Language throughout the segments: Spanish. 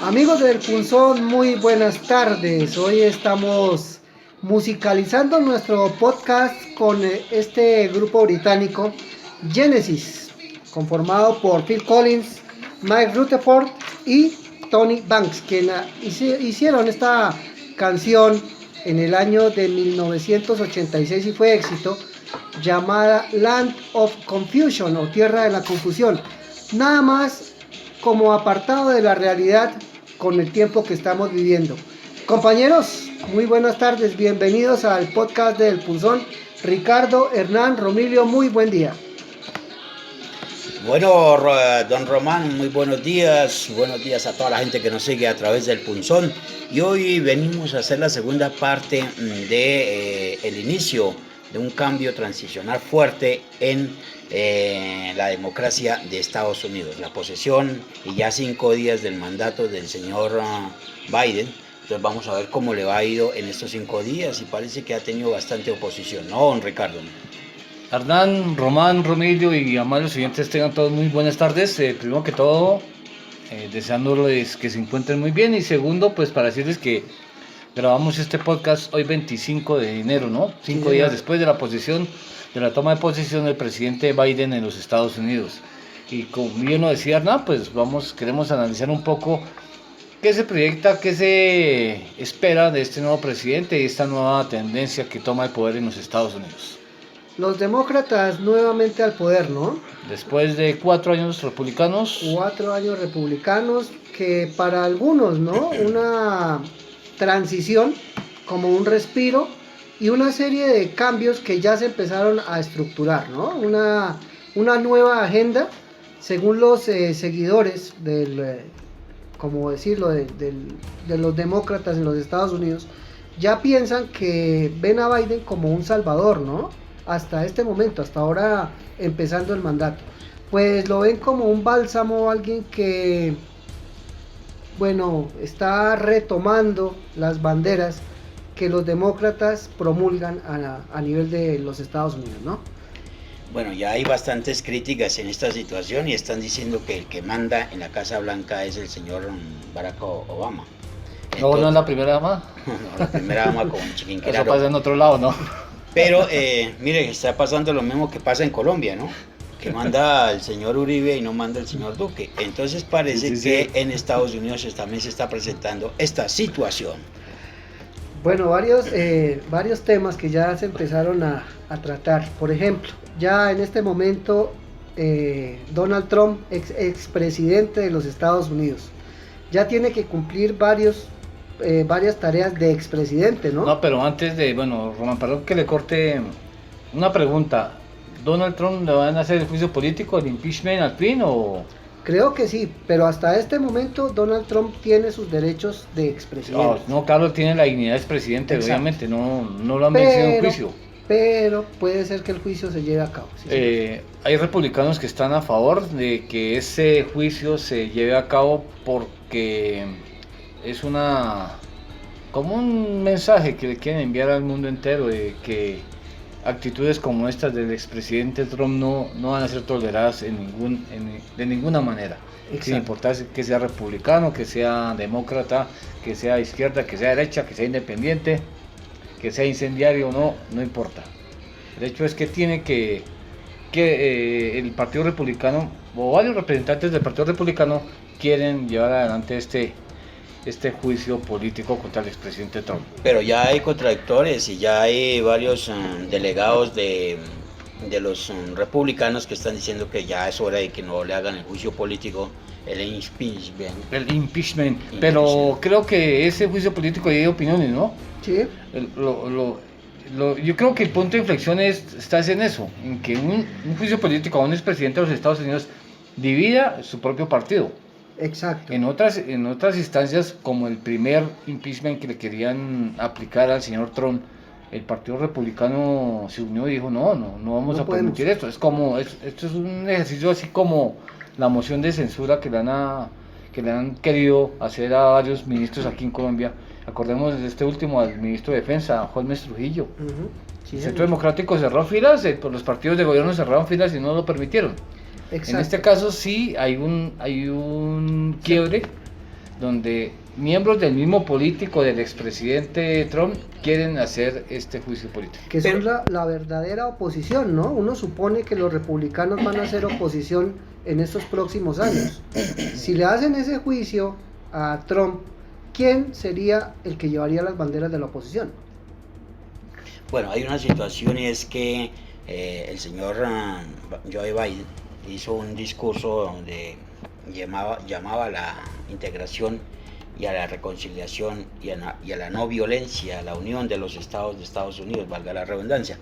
Amigos del Punzón, muy buenas tardes. Hoy estamos musicalizando nuestro podcast con este grupo británico, Genesis, conformado por Phil Collins, Mike Rutherford y Tony Banks, quienes hicieron esta canción en el año de 1986 y fue éxito, llamada Land of Confusion o Tierra de la Confusión. Nada más como apartado de la realidad con el tiempo que estamos viviendo. Compañeros, muy buenas tardes, bienvenidos al podcast del Punzón. Ricardo, Hernán, Romilio, muy buen día. Bueno, don Román, muy buenos días a toda la gente que nos sigue a través del Punzón. Y hoy venimos a hacer la segunda parte de el inicio de un cambio transicional fuerte en la democracia de Estados Unidos, la posesión y ya 5 días del mandato del señor Biden. Entonces vamos a ver cómo le va a ir en estos 5 días y parece que ha tenido bastante oposición, ¿no, don Ricardo? Hernán, Román, Romilio y amables oyentes, tengan todos muy buenas tardes. Primero que todo, deseándoles que se encuentren muy bien, y segundo, pues para decirles que grabamos este podcast hoy 25 de enero, ¿no? 5 días después de la toma de posesión del presidente Biden en los Estados Unidos. Y como bien lo decía Hernán, pues queremos analizar un poco qué se proyecta, qué se espera de este nuevo presidente y esta nueva tendencia que toma el poder en los Estados Unidos. Los demócratas nuevamente al poder, ¿no? Después de 4 años republicanos. 4 años republicanos, que para algunos, ¿no? Una transición, como un respiro y una serie de cambios que ya se empezaron a estructurar, ¿no? Una nueva agenda, según los seguidores del, como decirlo, de los demócratas en los Estados Unidos, ya piensan que ven a Biden como un salvador, ¿no? Hasta este momento, hasta ahora empezando el mandato. Pues lo ven como un bálsamo, alguien que, bueno, está retomando las banderas que los demócratas promulgan a nivel de los Estados Unidos, ¿no? Bueno, ya hay bastantes críticas en esta situación y están diciendo que el que manda en la Casa Blanca es el señor Barack Obama. Entonces, no es la primera dama. No, la primera dama con Chiquinquirá. Eso pasa en otro lado, ¿no? Pero, mire, está pasando lo mismo que pasa en Colombia, ¿no? Que manda el señor Uribe y no manda el señor Duque. Entonces parece que en Estados Unidos también se está presentando esta situación. Bueno, varios temas que ya se empezaron a tratar. Por ejemplo, ya en este momento Donald Trump, expresidente de los Estados Unidos, ya tiene que cumplir varias tareas de expresidente, ¿no? No, pero antes de, bueno, Román, perdón que le corte una pregunta. ¿Donald Trump le van a hacer el juicio político, el impeachment al fin o...? Creo que sí, pero hasta este momento Donald Trump tiene sus derechos de expresidente. No, claro, tiene la dignidad de expresidente, exacto. Obviamente, no lo han vencido en juicio. Pero puede ser que el juicio se lleve a cabo. Sí, hay republicanos que están a favor de que ese juicio se lleve a cabo porque es como un mensaje que le quieren enviar al mundo entero de que actitudes como estas del expresidente Trump no van a ser toleradas de ninguna manera. Exacto. Sin importar que sea republicano, que sea demócrata, que sea izquierda, que sea derecha, que sea independiente, que sea incendiario o no importa. El hecho es que tiene que el Partido Republicano o varios representantes del Partido Republicano quieren llevar adelante este juicio político contra el expresidente Trump. Pero ya hay contradictores y ya hay varios delegados de los republicanos que están diciendo que ya es hora de que no le hagan el juicio político, el impeachment. Pero creo que ese juicio político hay opiniones, ¿no? Sí. Yo creo que el punto de inflexión está en eso, en que un juicio político a un expresidente de los Estados Unidos divida su propio partido. Exacto. En otras instancias, como el primer impeachment que le querían aplicar al señor Trump, el Partido Republicano se unió y dijo no vamos a permitir esto. Esto es un ejercicio así como la moción de censura que le han querido hacer a varios ministros aquí en Colombia. Acordemos de este último, al ministro de Defensa, Juan Mes Trujillo. Sí, el Centro Democrático cerró filas, los partidos de gobierno cerraron filas y no lo permitieron. Exacto. En este caso sí hay un quiebre donde miembros del mismo político del expresidente Trump quieren hacer este juicio político. Que son la verdadera oposición, ¿no? Uno supone que los republicanos van a hacer oposición en estos próximos años. Si le hacen ese juicio a Trump, ¿quién sería el que llevaría las banderas de la oposición? Bueno, hay una situación y es que el señor Joe Biden hizo un discurso donde llamaba a la integración y a la reconciliación y a la no violencia, a la unión de los estados de Estados Unidos, valga la redundancia.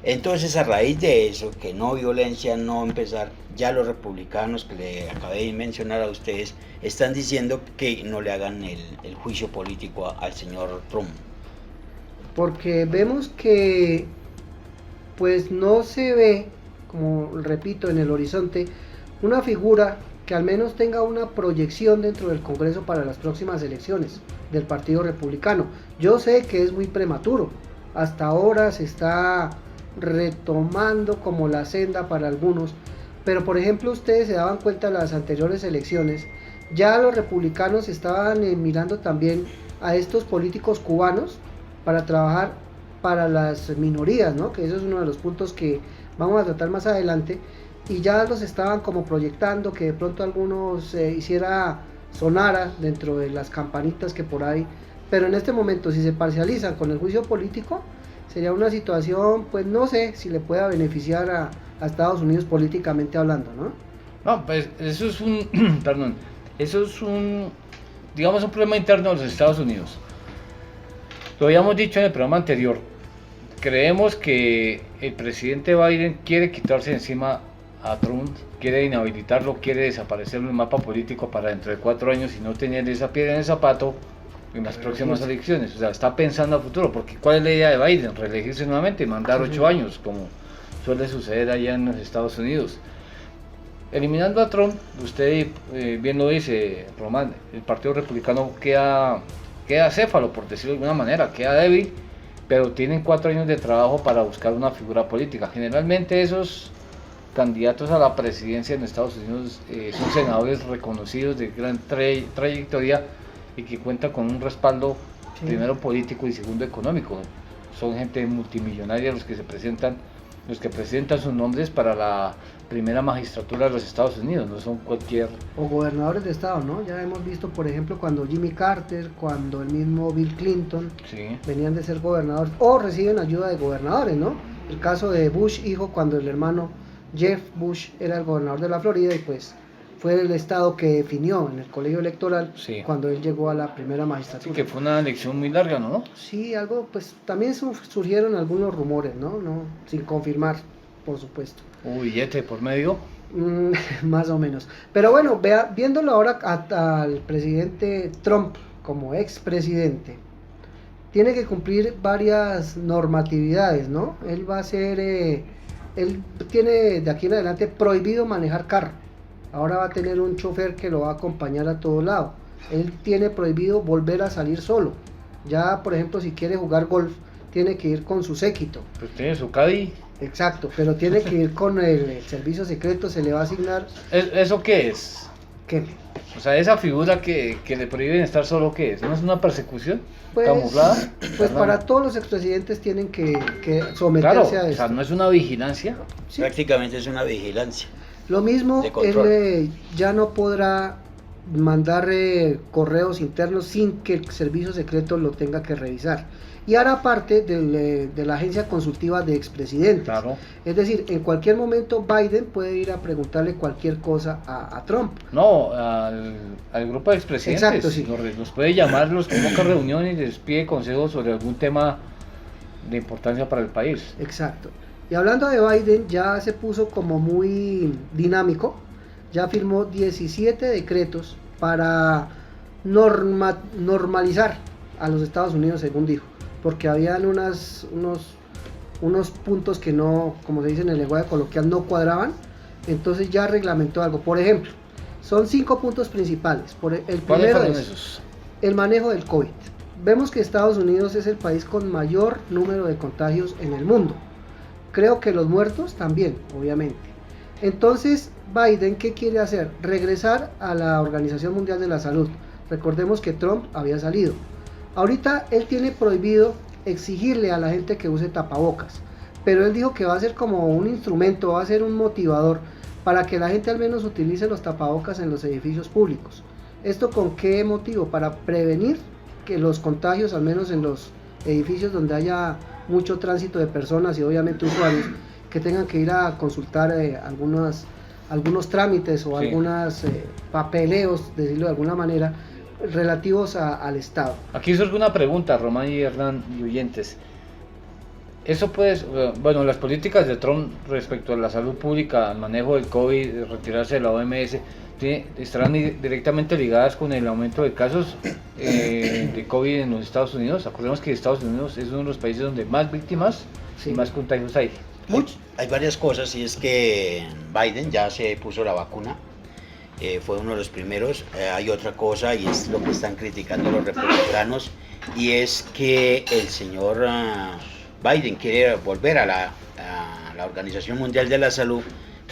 Entonces, a raíz de eso, que no violencia, no empezar, ya los republicanos que le acabé de mencionar a ustedes están diciendo que no le hagan el juicio político al señor Trump. Porque vemos que pues no se ve, como repito, en el horizonte una figura que al menos tenga una proyección dentro del Congreso para las próximas elecciones del Partido Republicano. Yo sé que es muy prematuro, hasta ahora se está retomando como la senda para algunos, pero por ejemplo ustedes se daban cuenta en las anteriores elecciones, ya los republicanos estaban mirando también a estos políticos cubanos para trabajar para las minorías, ¿no? Que eso es uno de los puntos que vamos a tratar más adelante, y ya los estaban como proyectando que de pronto algunos sonara dentro de las campanitas que por ahí, pero en este momento si se parcializan con el juicio político sería una situación, pues no sé si le pueda beneficiar a Estados Unidos políticamente hablando, ¿no? No, pues eso es un, perdón, eso es digamos, un problema interno de los Estados Unidos. Lo habíamos dicho en el programa anterior, creemos que el presidente Biden quiere quitarse encima a Trump, quiere inhabilitarlo, quiere desaparecerlo del mapa político para dentro de 4 años y no tener esa piedra en el zapato en las próximas elecciones. O sea, está pensando a futuro, porque ¿cuál es la idea de Biden? Reelegirse nuevamente y mandar 8 años, como suele suceder allá en los Estados Unidos. Eliminando a Trump, usted bien lo dice, Román, el Partido Republicano queda céfalo, por decirlo de alguna manera, queda débil, pero tienen 4 años de trabajo para buscar una figura política. Generalmente esos candidatos a la presidencia en Estados Unidos son senadores reconocidos de gran trayectoria y que cuentan con un respaldo, sí, primero político y segundo económico. Son gente multimillonaria los que presentan sus nombres para la primera magistratura de los Estados Unidos, no son cualquier... O gobernadores de estado, ¿no? Ya hemos visto, por ejemplo, cuando Jimmy Carter, cuando el mismo Bill Clinton, sí, venían de ser gobernadores o reciben ayuda de gobernadores, ¿no? El caso de Bush hijo, cuando el hermano Jeff Bush era el gobernador de la Florida y pues fue el estado que definió en el colegio electoral, sí, cuando él llegó a la primera magistratura. Sí, que fue una elección muy larga, ¿no? Sí, algo, pues también surgieron algunos rumores, ¿no? Sin confirmar, por supuesto. ¿Hubo billete por medio? Más o menos. Pero bueno, viéndolo ahora al presidente Trump como expresidente, tiene que cumplir varias normatividades, ¿no? Él va a ser, él tiene de aquí en adelante prohibido manejar carro. Ahora va a tener un chofer que lo va a acompañar a todo lado. Él tiene prohibido volver a salir solo. Ya, por ejemplo, si quiere jugar golf, tiene que ir con su séquito. Pues tiene su caddy. Exacto, pero tiene que ir con el servicio secreto, se le va a asignar... ¿Eso qué es? ¿Qué? O sea, esa figura que le prohíben estar solo, ¿qué es? ¿No es una persecución pues, camuflada? Pues para todos los expresidentes tienen que someterse, claro, a esto. O sea, ¿no es una vigilancia? Sí. Prácticamente es una vigilancia. Lo mismo, él ya no podrá mandar correos internos sin que el servicio secreto lo tenga que revisar. Y hará parte de la agencia consultiva de expresidentes. Claro. Es decir, en cualquier momento Biden puede ir a preguntarle cualquier cosa a Trump. No, al grupo de expresidentes. Exacto, sí. Los puede llamar, los convoca a reunión y les pide consejos sobre algún tema de importancia para el país. Exacto. Y hablando de Biden, ya se puso como muy dinámico. Ya firmó 17 decretos para normalizar a los Estados Unidos, según dijo. Porque habían unos puntos que no, como se dice en el lenguaje coloquial, no cuadraban. Entonces ya reglamentó algo. Por ejemplo, son 5 puntos principales. El primero es el manejo del COVID. Vemos que Estados Unidos es el país con mayor número de contagios en el mundo. Creo que los muertos también, obviamente. Entonces, Biden, ¿qué quiere hacer? Regresar a la Organización Mundial de la Salud, Recordemos que Trump había salido. Ahorita él tiene prohibido exigirle a la gente que use tapabocas, pero él dijo que va a ser como un instrumento, va a ser un motivador para que la gente al menos utilice los tapabocas en los edificios públicos. ¿Esto con qué motivo? Para prevenir que los contagios, al menos en los edificios donde haya mucho tránsito de personas y obviamente usuarios, que tengan que ir a consultar algunos trámites o algunos papeleos, decirlo de alguna manera, relativos al Estado. Aquí surge una pregunta, Román y Hernán y oyentes. Eso puede, bueno, las políticas de Trump respecto a la salud pública, al manejo del COVID, retirarse de la OMS, estarán directamente ligadas con el aumento de casos de COVID en los Estados Unidos. Acordemos que Estados Unidos es uno de los países donde más víctimas y más contagios hay. Hay varias cosas, y es que Biden ya se puso la vacuna, fue uno de los primeros. Hay otra cosa, y es lo que están criticando los republicanos, y es que el señor Biden quiere volver a la Organización Mundial de la Salud,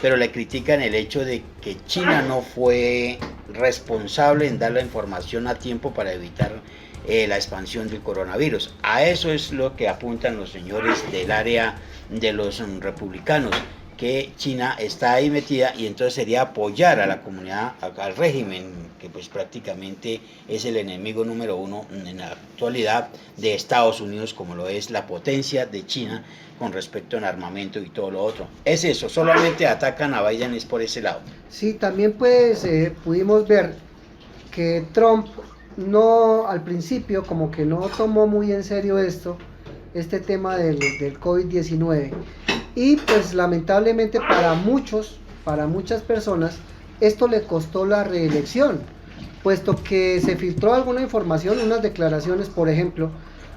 pero le critican el hecho de que China no fue responsable en dar la información a tiempo para evitar la expansión del coronavirus. A eso es lo que apuntan los señores del área de los republicanos, que China está ahí metida, y entonces sería apoyar a la comunidad, al régimen, que pues prácticamente es el enemigo número uno en la actualidad de Estados Unidos, como lo es la potencia de China con respecto al armamento y todo lo otro. Es eso, solamente atacan a Biden es por ese lado. Sí, también pues pudimos ver que Trump no, al principio, como que no tomó muy en serio este tema del COVID-19, y pues lamentablemente para muchas personas esto le costó la reelección, puesto que se filtró alguna información, unas declaraciones, por ejemplo,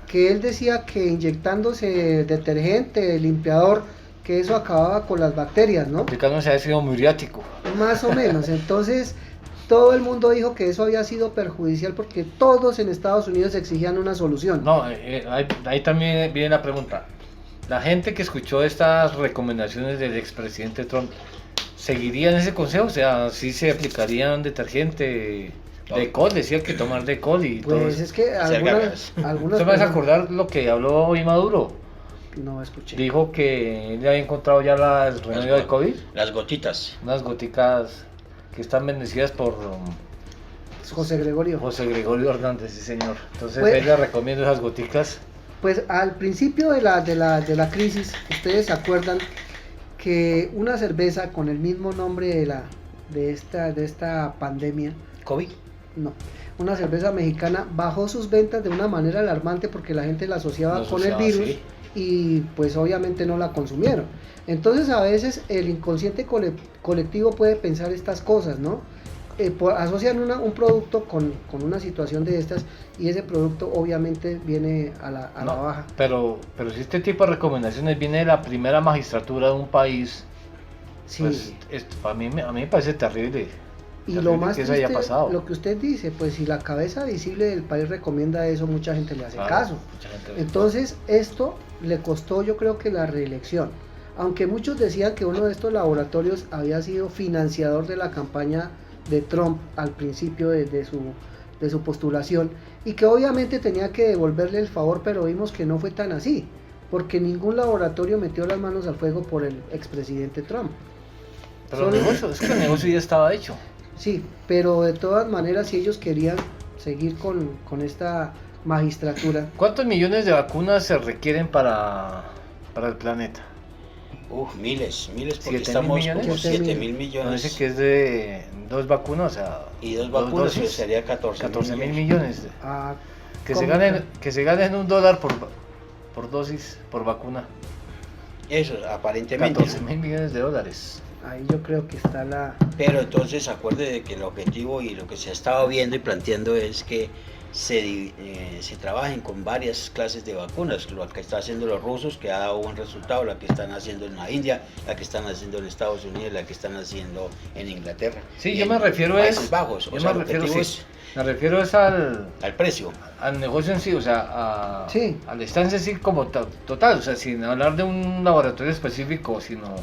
que él decía que inyectándose detergente, limpiador, que eso acababa con las bacterias, ¿no? Aplicándose ácido muriático. Más o menos. Entonces todo el mundo dijo que eso había sido perjudicial, porque todos en Estados Unidos exigían una solución. No, ahí también viene la pregunta. La gente que escuchó estas recomendaciones del expresidente Trump, ¿seguirían ese consejo? O sea, ¿sí se aplicarían detergente? Decol, decía que tomar Decol y pues todo eso. Es que algunas ¿Usted me vas a acordar lo que habló hoy Maduro? No escuché. Dijo que él había encontrado ya el remedio del COVID. Las gotitas. Unas goticas que están bendecidas por José Gregorio Hernández, sí señor. Entonces pues, él le recomiendo esas goticas. Pues al principio de la crisis, ustedes se acuerdan que una cerveza con el mismo nombre de esta pandemia, COVID. no, una cerveza mexicana bajó sus ventas de una manera alarmante, porque la gente la asociaba con el virus, sí, y pues obviamente no la consumieron. Entonces a veces el inconsciente colectivo puede pensar estas cosas, ¿no? Asocian un producto con una situación de estas, y ese producto obviamente viene a la baja. Pero si este tipo de recomendaciones viene de la primera magistratura de un país, sí, pues a mí me parece terrible. Y lo más que eso haya pasado. Lo que usted dice, pues si la cabeza visible del país recomienda eso, mucha gente le hace caso. Entonces esto le costó, yo creo, que la reelección. Aunque muchos decían que uno de estos laboratorios había sido financiador de la campaña de Trump al principio de su postulación, y que obviamente tenía que devolverle el favor, pero vimos que no fue tan así, porque ningún laboratorio metió las manos al fuego por el expresidente Trump. Pero es que el negocio ya estaba hecho. Sí, pero de todas maneras, si ellos querían seguir con esta magistratura. ¿Cuántos millones de vacunas se requieren para el planeta? Miles, porque estamos como 7.000 millones. No, dice que es de 2 vacunas, o sea, y 2 vacunas pues sería 14.000 millones. Que se ganen $1 por dosis, por vacuna. Eso, aparentemente. 14.000 millones de dólares. Ahí yo creo que está la... Pero entonces acuerde de que el objetivo y lo que se ha estado viendo y planteando es que se trabajen con varias clases de vacunas, lo que están haciendo los rusos, que ha dado buen resultado, la que están haciendo en la India, la que están haciendo en Estados Unidos, la que están haciendo en Inglaterra. Sí, yo me refiero Países Bajos. Me refiero al precio, al negocio en sí, o sea, sí, a la estancia en sí como total, o sea, sin hablar de un laboratorio específico, sino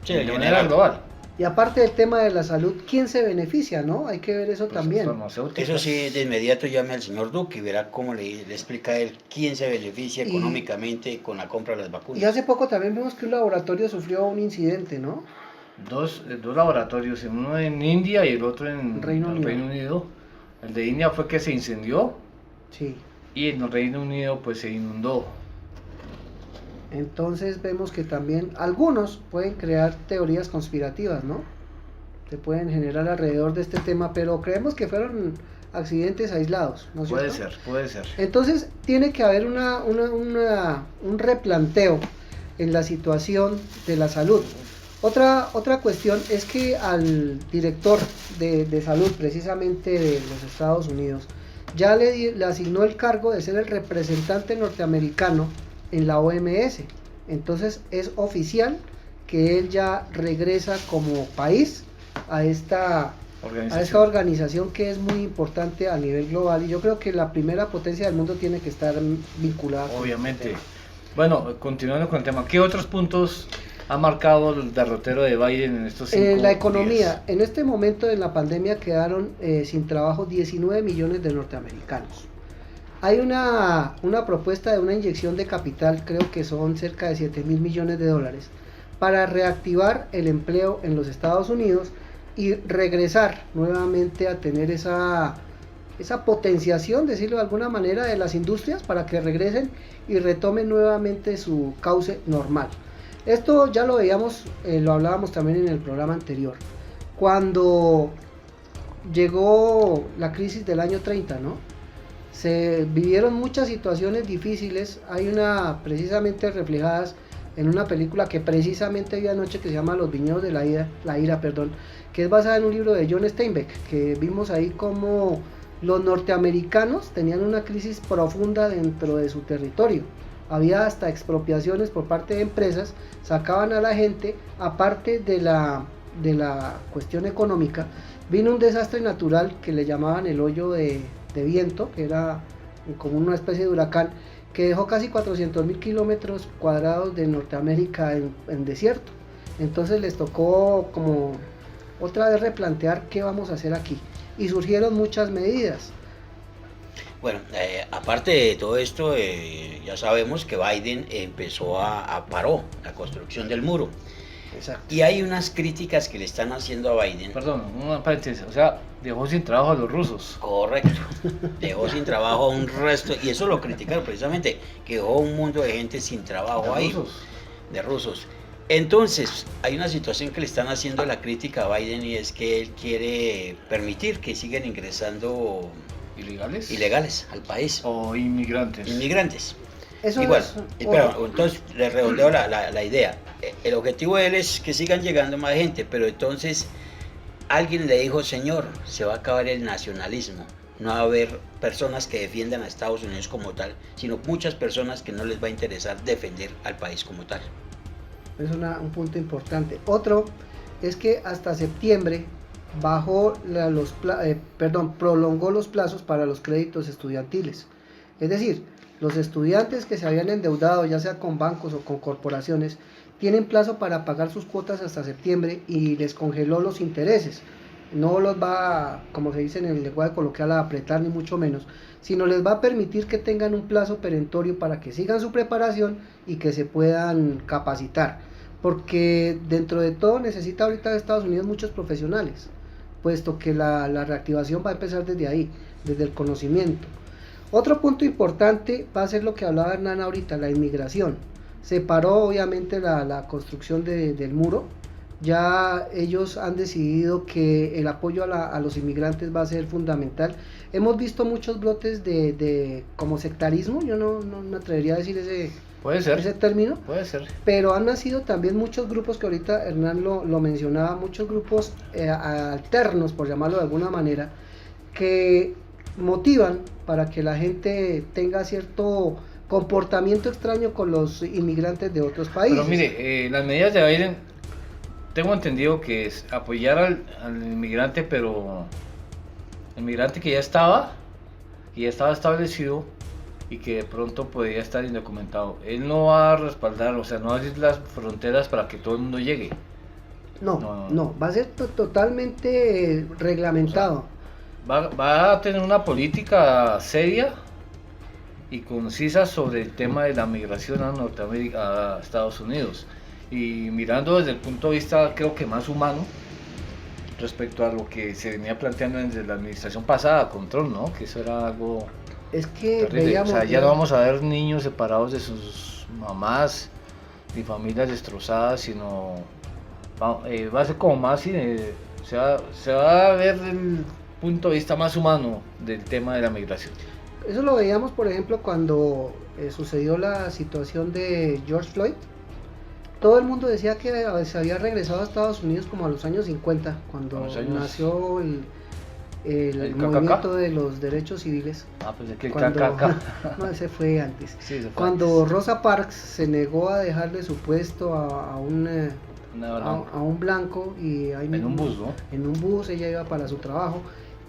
sí, de manera global. Y aparte del tema de la salud, ¿quién se beneficia, no? Hay que ver eso Pues también. farmacéuticas. Eso sí, de inmediato llame al señor Duque y verá cómo le explica a él quién se beneficia Y- económicamente con la compra de las vacunas. Y hace poco también vimos que un laboratorio sufrió un incidente, ¿no? Dos laboratorios, uno en India y el otro en Reino el Unido. Reino Unido. El de India fue que se incendió Sí. y en el Reino Unido pues se inundó. Entonces vemos que también algunos pueden crear teorías conspirativas, ¿no? Se pueden generar alrededor de este tema, pero creemos que fueron accidentes aislados, ¿no es Puede cierto? ser, puede ser. Entonces tiene que haber un replanteo en la situación de la salud. Otra cuestión es que al director de salud precisamente de los Estados Unidos ya le asignó el cargo de ser el representante norteamericano en la OMS. Entonces es oficial que él ya regresa como país a esta organización que es muy importante a nivel global, y yo creo que la primera potencia del mundo tiene que estar vinculada con Obviamente. este tema. Bueno, continuando con el tema, ¿qué otros puntos ha marcado el derrotero de Biden en estos 5 La economía, días? en este momento en la pandemia quedaron sin trabajo 19 millones de norteamericanos. Hay una propuesta de una inyección de capital, creo que son cerca de 7.000 millones de dólares, para reactivar el empleo en los Estados Unidos y regresar nuevamente a tener esa potenciación, decirlo de alguna manera, de las industrias para que regresen y retomen nuevamente su cauce normal. Esto ya lo veíamos, lo hablábamos también en el programa anterior, cuando llegó la crisis del año 30, ¿no? Se vivieron muchas situaciones difíciles, hay una precisamente reflejadas en una película que precisamente vi anoche que se llama Los viñedos de la ira, que es basada en un libro de John Steinbeck, que vimos ahí como los norteamericanos tenían una crisis profunda dentro de su territorio. Había hasta expropiaciones por parte de empresas, sacaban a la gente, aparte de la cuestión económica, vino un desastre natural que le llamaban el hoyo de viento, que era como una especie de huracán, que dejó casi 400.000 kilómetros cuadrados de Norteamérica en desierto. Entonces les tocó como otra vez replantear qué vamos a hacer aquí. Y surgieron muchas medidas. Bueno, aparte de todo esto, ya sabemos que Biden paró la construcción del muro. Exacto. Y hay unas críticas que le están haciendo a Biden. Perdón, una paréntesis, o sea, dejó sin trabajo a los rusos. Correcto. Dejó sin trabajo a un resto, y eso lo criticaron precisamente, que dejó un mundo de gente sin trabajo ahí, de rusos. Entonces, hay una situación que le están haciendo la crítica a Biden, y es que él quiere permitir que sigan ingresando ilegales al país. O inmigrantes. Inmigrantes. Eso Igual, es, pero entonces le redondeo la idea. El objetivo de él es que sigan llegando más gente, pero entonces alguien le dijo: señor, se va a acabar el nacionalismo. No va a haber personas que defiendan a Estados Unidos como tal, sino muchas personas que no les va a interesar defender al país como tal. Es un punto importante. Otro es que hasta septiembre prolongó los plazos para los créditos estudiantiles. Es decir, los estudiantes que se habían endeudado, ya sea con bancos o con corporaciones, tienen plazo para pagar sus cuotas hasta septiembre, y les congeló los intereses. No los va, como se dice en el lenguaje coloquial, a apretar ni mucho menos, sino les va a permitir que tengan un plazo perentorio para que sigan su preparación y que se puedan capacitar. Porque dentro de todo necesita ahorita Estados Unidos muchos profesionales, puesto que la reactivación va a empezar desde ahí, desde el conocimiento. Otro punto importante va a ser lo que hablaba Hernán ahorita, la inmigración. Se paró obviamente la construcción del muro. Ya ellos han decidido que el apoyo a los inmigrantes va a ser fundamental. Hemos visto muchos brotes de como sectarismo, yo no me atrevería a decir ese término, Puede ser. pero han nacido también muchos grupos que ahorita Hernán lo mencionaba, muchos grupos alternos, por llamarlo de alguna manera, que motivan para que la gente tenga cierto comportamiento extraño con los inmigrantes de otros países. Pero mire, las medidas de Biden, tengo entendido que es apoyar al inmigrante, pero el inmigrante que ya estaba establecido y que de pronto podía estar indocumentado. Él no va a respaldar, o sea, no va a abrir las fronteras para que todo el mundo llegue. No, va a ser totalmente reglamentado. Va a tener una política seria y concisa sobre el tema de la migración a Norteamérica, a Estados Unidos. Y mirando desde el punto de vista, creo que más humano, respecto a lo que se venía planteando desde la administración pasada, control, ¿no? Que eso era algo Es que terrible. veíamos... O sea, ya no vamos a ver niños separados de sus mamás, ni familias destrozadas, sino va a ser como más, se va a ver el punto de vista más humano del tema de la migración. Eso lo veíamos, por ejemplo, cuando sucedió la situación de George Floyd. Todo el mundo decía que se había regresado a Estados Unidos como a los años 50, cuando nació el movimiento de los derechos civiles. Pues es que No, ese fue antes. Sí, ese fue cuando antes. Rosa Parks se negó a dejarle su puesto a un blanco y ahí en un bus, ¿no? En un bus, ella iba para su trabajo.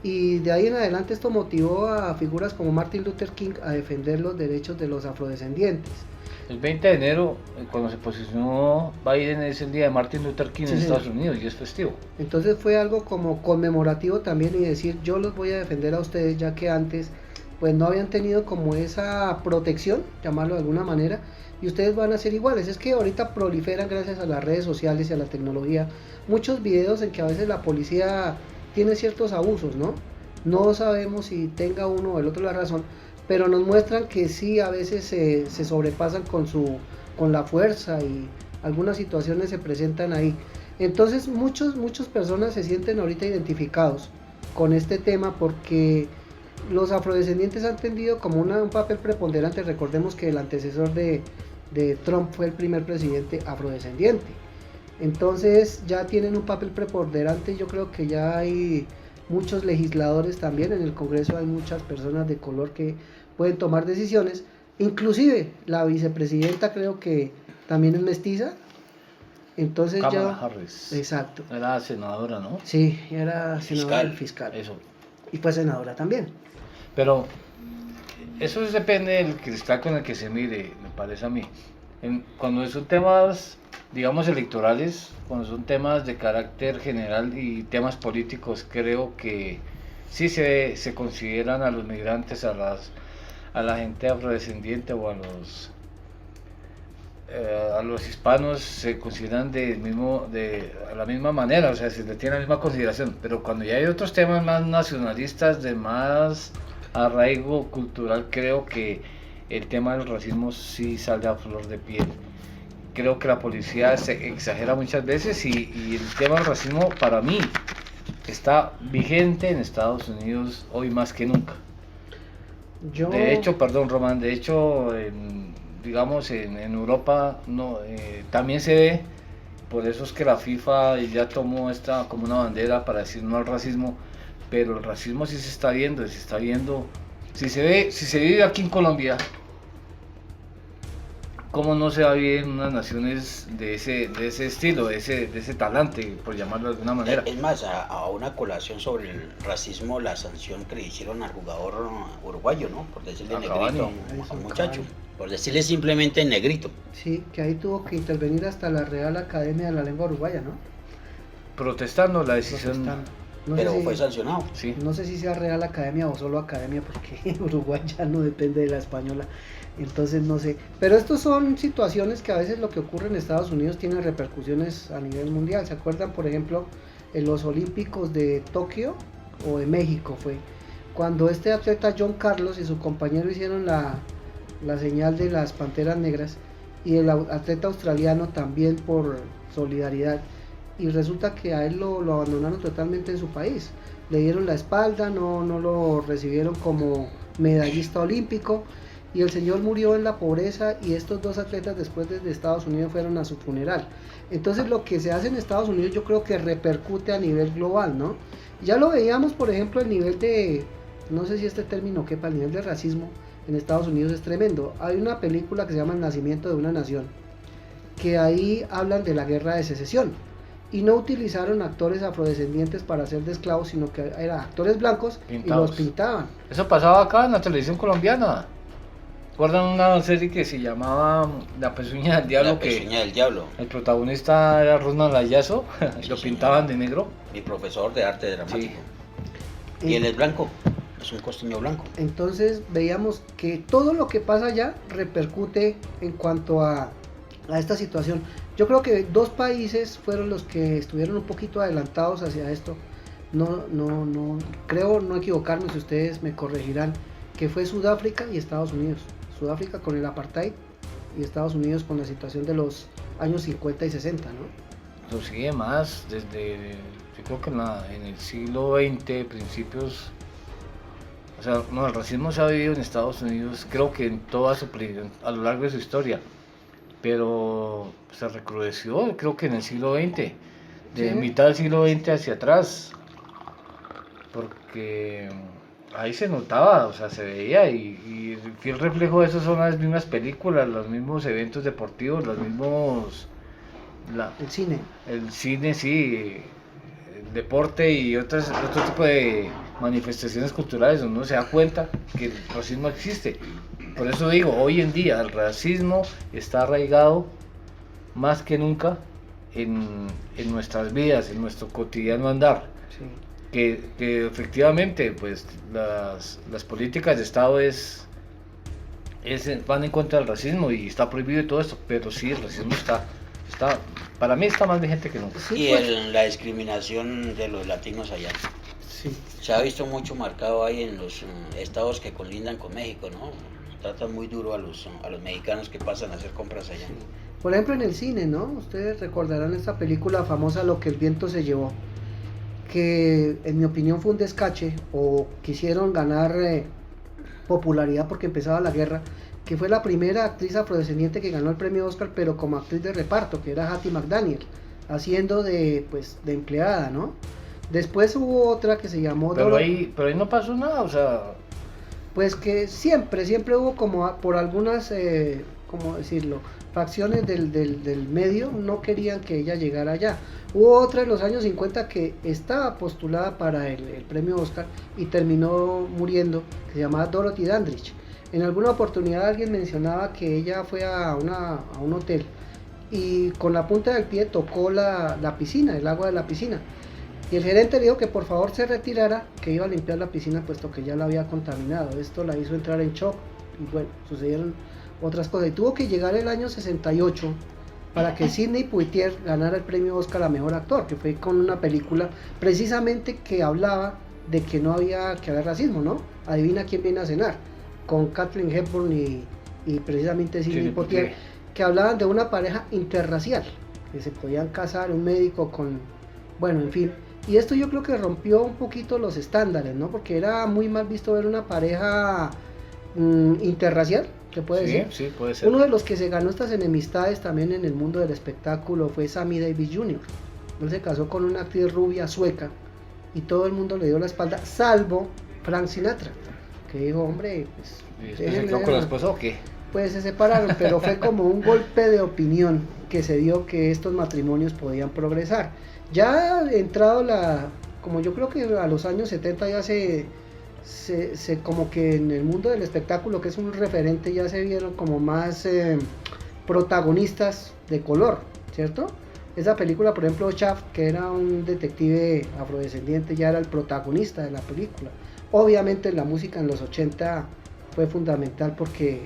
Y de ahí en adelante esto motivó a figuras como Martin Luther King a defender los derechos de los afrodescendientes. El 20 de enero, cuando se posicionó Biden, es el día de Martin Luther King en Estados Unidos y es festivo. Entonces fue algo como conmemorativo también y decir, yo los voy a defender a ustedes, ya que antes pues no habían tenido como esa protección, llamarlo de alguna manera, y ustedes van a ser iguales. Es que ahorita proliferan, gracias a las redes sociales y a la tecnología, muchos videos en que a veces la policía tiene ciertos abusos, ¿no? No sabemos si tenga uno o el otro la razón, pero nos muestran que sí, a veces se sobrepasan con la fuerza y algunas situaciones se presentan ahí. Entonces muchas personas se sienten ahorita identificados con este tema porque los afrodescendientes han tenido como un papel preponderante. Recordemos que el antecesor de Trump fue el primer presidente afrodescendiente. Entonces ya tienen un papel preponderante. Yo creo que ya hay muchos legisladores también, en el Congreso hay muchas personas de color que pueden tomar decisiones, inclusive la vicepresidenta creo que también es mestiza, entonces Kamala ya... Harris. Exacto. Era senadora, ¿no? Sí, era senadora fiscal. Eso. Y fue senadora también. Pero eso depende del cristal con el que se mire, me parece a mí. Cuando son temas, digamos, electorales, cuando son temas de carácter general y temas políticos, creo que sí se consideran a los migrantes, a la gente afrodescendiente o a los hispanos, se consideran a la misma manera, o sea, se les tiene la misma consideración. Pero cuando ya hay otros temas más nacionalistas, de más arraigo cultural, creo que el tema del racismo sí sale a flor de piel. Creo que la policía se exagera muchas veces y el tema del racismo para mí está vigente en Estados Unidos hoy más que nunca. De hecho, perdón Román, digamos en Europa no, también se ve, por eso es que la FIFA ya tomó esta como una bandera para decir no al racismo, pero el racismo sí se está viendo, si se vive aquí en Colombia, ¿cómo no se va a vivir en unas naciones de ese estilo, de ese talante, por llamarlo de alguna manera? Es más, a una colación sobre el racismo, la sanción que le hicieron al jugador uruguayo, ¿no? Por decirle negrito a un muchacho, por decirle simplemente negrito. Sí, que ahí tuvo que intervenir hasta la Real Academia de la Lengua Uruguaya, ¿no? Protestando la decisión. No pero sé fue sancionado. Sí. No sé si sea Real Academia o solo Academia, porque Uruguay ya no depende de la española, entonces no sé. Pero estos son situaciones que a veces lo que ocurre en Estados Unidos tiene repercusiones a nivel mundial. ¿Se acuerdan, por ejemplo, en los Olímpicos de Tokio o de México fue? Cuando este atleta John Carlos y su compañero hicieron la señal de las Panteras Negras, y el atleta australiano también por solidaridad, y resulta que a él lo abandonaron totalmente en su país, le dieron la espalda, no lo recibieron como medallista olímpico, y el señor murió en la pobreza, y estos dos atletas después desde Estados Unidos fueron a su funeral. Entonces lo que se hace en Estados Unidos yo creo que repercute a nivel global, ¿no? Ya lo veíamos, por ejemplo, el nivel de, no sé si este término quepa, el nivel de racismo en Estados Unidos es tremendo. Hay una película que se llama El Nacimiento de una Nación, que ahí hablan de la guerra de secesión, y no utilizaron actores afrodescendientes para hacer de esclavos, sino que eran actores blancos pintados, y los pintaban. Eso pasaba acá en la televisión colombiana. ¿Recuerdan una serie que se llamaba La Pezuña del Diablo? La Pezuña del Diablo. El protagonista era Ronald Layazo, Sí, lo señor. pintaban de negro. Mi profesor de arte dramático. Sí. Y él es blanco, es un costeño blanco. Entonces veíamos que todo lo que pasa allá repercute en cuanto a esta situación. Yo creo que dos países fueron los que estuvieron un poquito adelantados hacia esto. No, creo no equivocarme si ustedes me corregirán, que fue Sudáfrica y Estados Unidos. Sudáfrica con el apartheid y Estados Unidos con la situación de los años 50 y 60, ¿no? Inclusive más, desde, yo creo que en el siglo XX, principios, o sea, no, el racismo se ha vivido en Estados Unidos, creo que en toda a lo largo de su historia, pero se recrudeció, creo que en el siglo XX, de Sí. mitad del siglo XX hacia atrás, porque ahí se notaba, o sea, se veía y el fiel reflejo de eso son las mismas películas, los mismos eventos deportivos, los mismos... El cine. El cine, sí, el deporte y otro tipo de manifestaciones culturales donde uno se da cuenta que el racismo existe. Por eso digo, hoy en día el racismo está arraigado más que nunca en nuestras vidas, en nuestro cotidiano andar. Sí. Que efectivamente, pues las políticas de Estado van en contra del racismo y está prohibido y todo esto, pero sí, el racismo está para mí está más vigente que nunca. Sí, Y pues. la discriminación de los latinos allá. Sí. Se ha visto mucho marcado ahí en los estados que colindan con México, ¿no? Tratan muy duro a los mexicanos que pasan a hacer compras allá. Sí. Por ejemplo, en el cine, ¿no? Ustedes recordarán esta película famosa Lo que el viento se llevó, que en mi opinión fue un descache, o quisieron ganar popularidad porque empezaba la guerra, que fue la primera actriz afrodescendiente que ganó el premio Oscar, pero como actriz de reparto, que era Hattie McDaniel, haciendo de empleada, ¿no? Después hubo otra que se llamó Pero ahí no pasó nada, o sea... Pues que siempre hubo como por algunas, ¿cómo decirlo? Facciones del medio no querían que ella llegara allá. Hubo otra en los años 50 que estaba postulada para el premio Oscar y terminó muriendo, que se llamaba Dorothy Dandridge. En alguna oportunidad alguien mencionaba que ella fue a un hotel y con la punta del pie tocó la piscina, el agua de la piscina. Y el gerente le dijo que por favor se retirara, que iba a limpiar la piscina puesto que ya la había contaminado. Esto la hizo entrar en shock y bueno, sucedieron otras cosas. Y tuvo que llegar el año 68 para que Sidney Poitier ganara el premio Oscar a Mejor Actor, que fue con una película precisamente que hablaba de que no había que haber racismo, ¿no? Adivina quién viene a cenar, con Kathleen Hepburn y precisamente Sidney Poitier, que hablaban de una pareja interracial, que se podían casar, un médico con, bueno, en fin. Y esto yo creo que rompió un poquito los estándares, ¿no? Porque era muy mal visto ver una pareja interracial, ¿se puede decir? Sí, puede ser. Uno de los que se ganó estas enemistades también en el mundo del espectáculo fue Sammy Davis Jr. Él se casó con una actriz rubia sueca y todo el mundo le dio la espalda, salvo Frank Sinatra, que dijo, hombre, pues... ¿Y después se quedó con la esposa o qué? Pues se separaron, pero fue como un golpe de opinión que se dio que estos matrimonios podían progresar. Ya entrado como yo creo que a los años 70 ya se como que en el mundo del espectáculo, que es un referente, ya se vieron como más protagonistas de color, ¿cierto? Esa película, por ejemplo, Shaft, que era un detective afrodescendiente, ya era el protagonista de la película. Obviamente la música en los 80 fue fundamental porque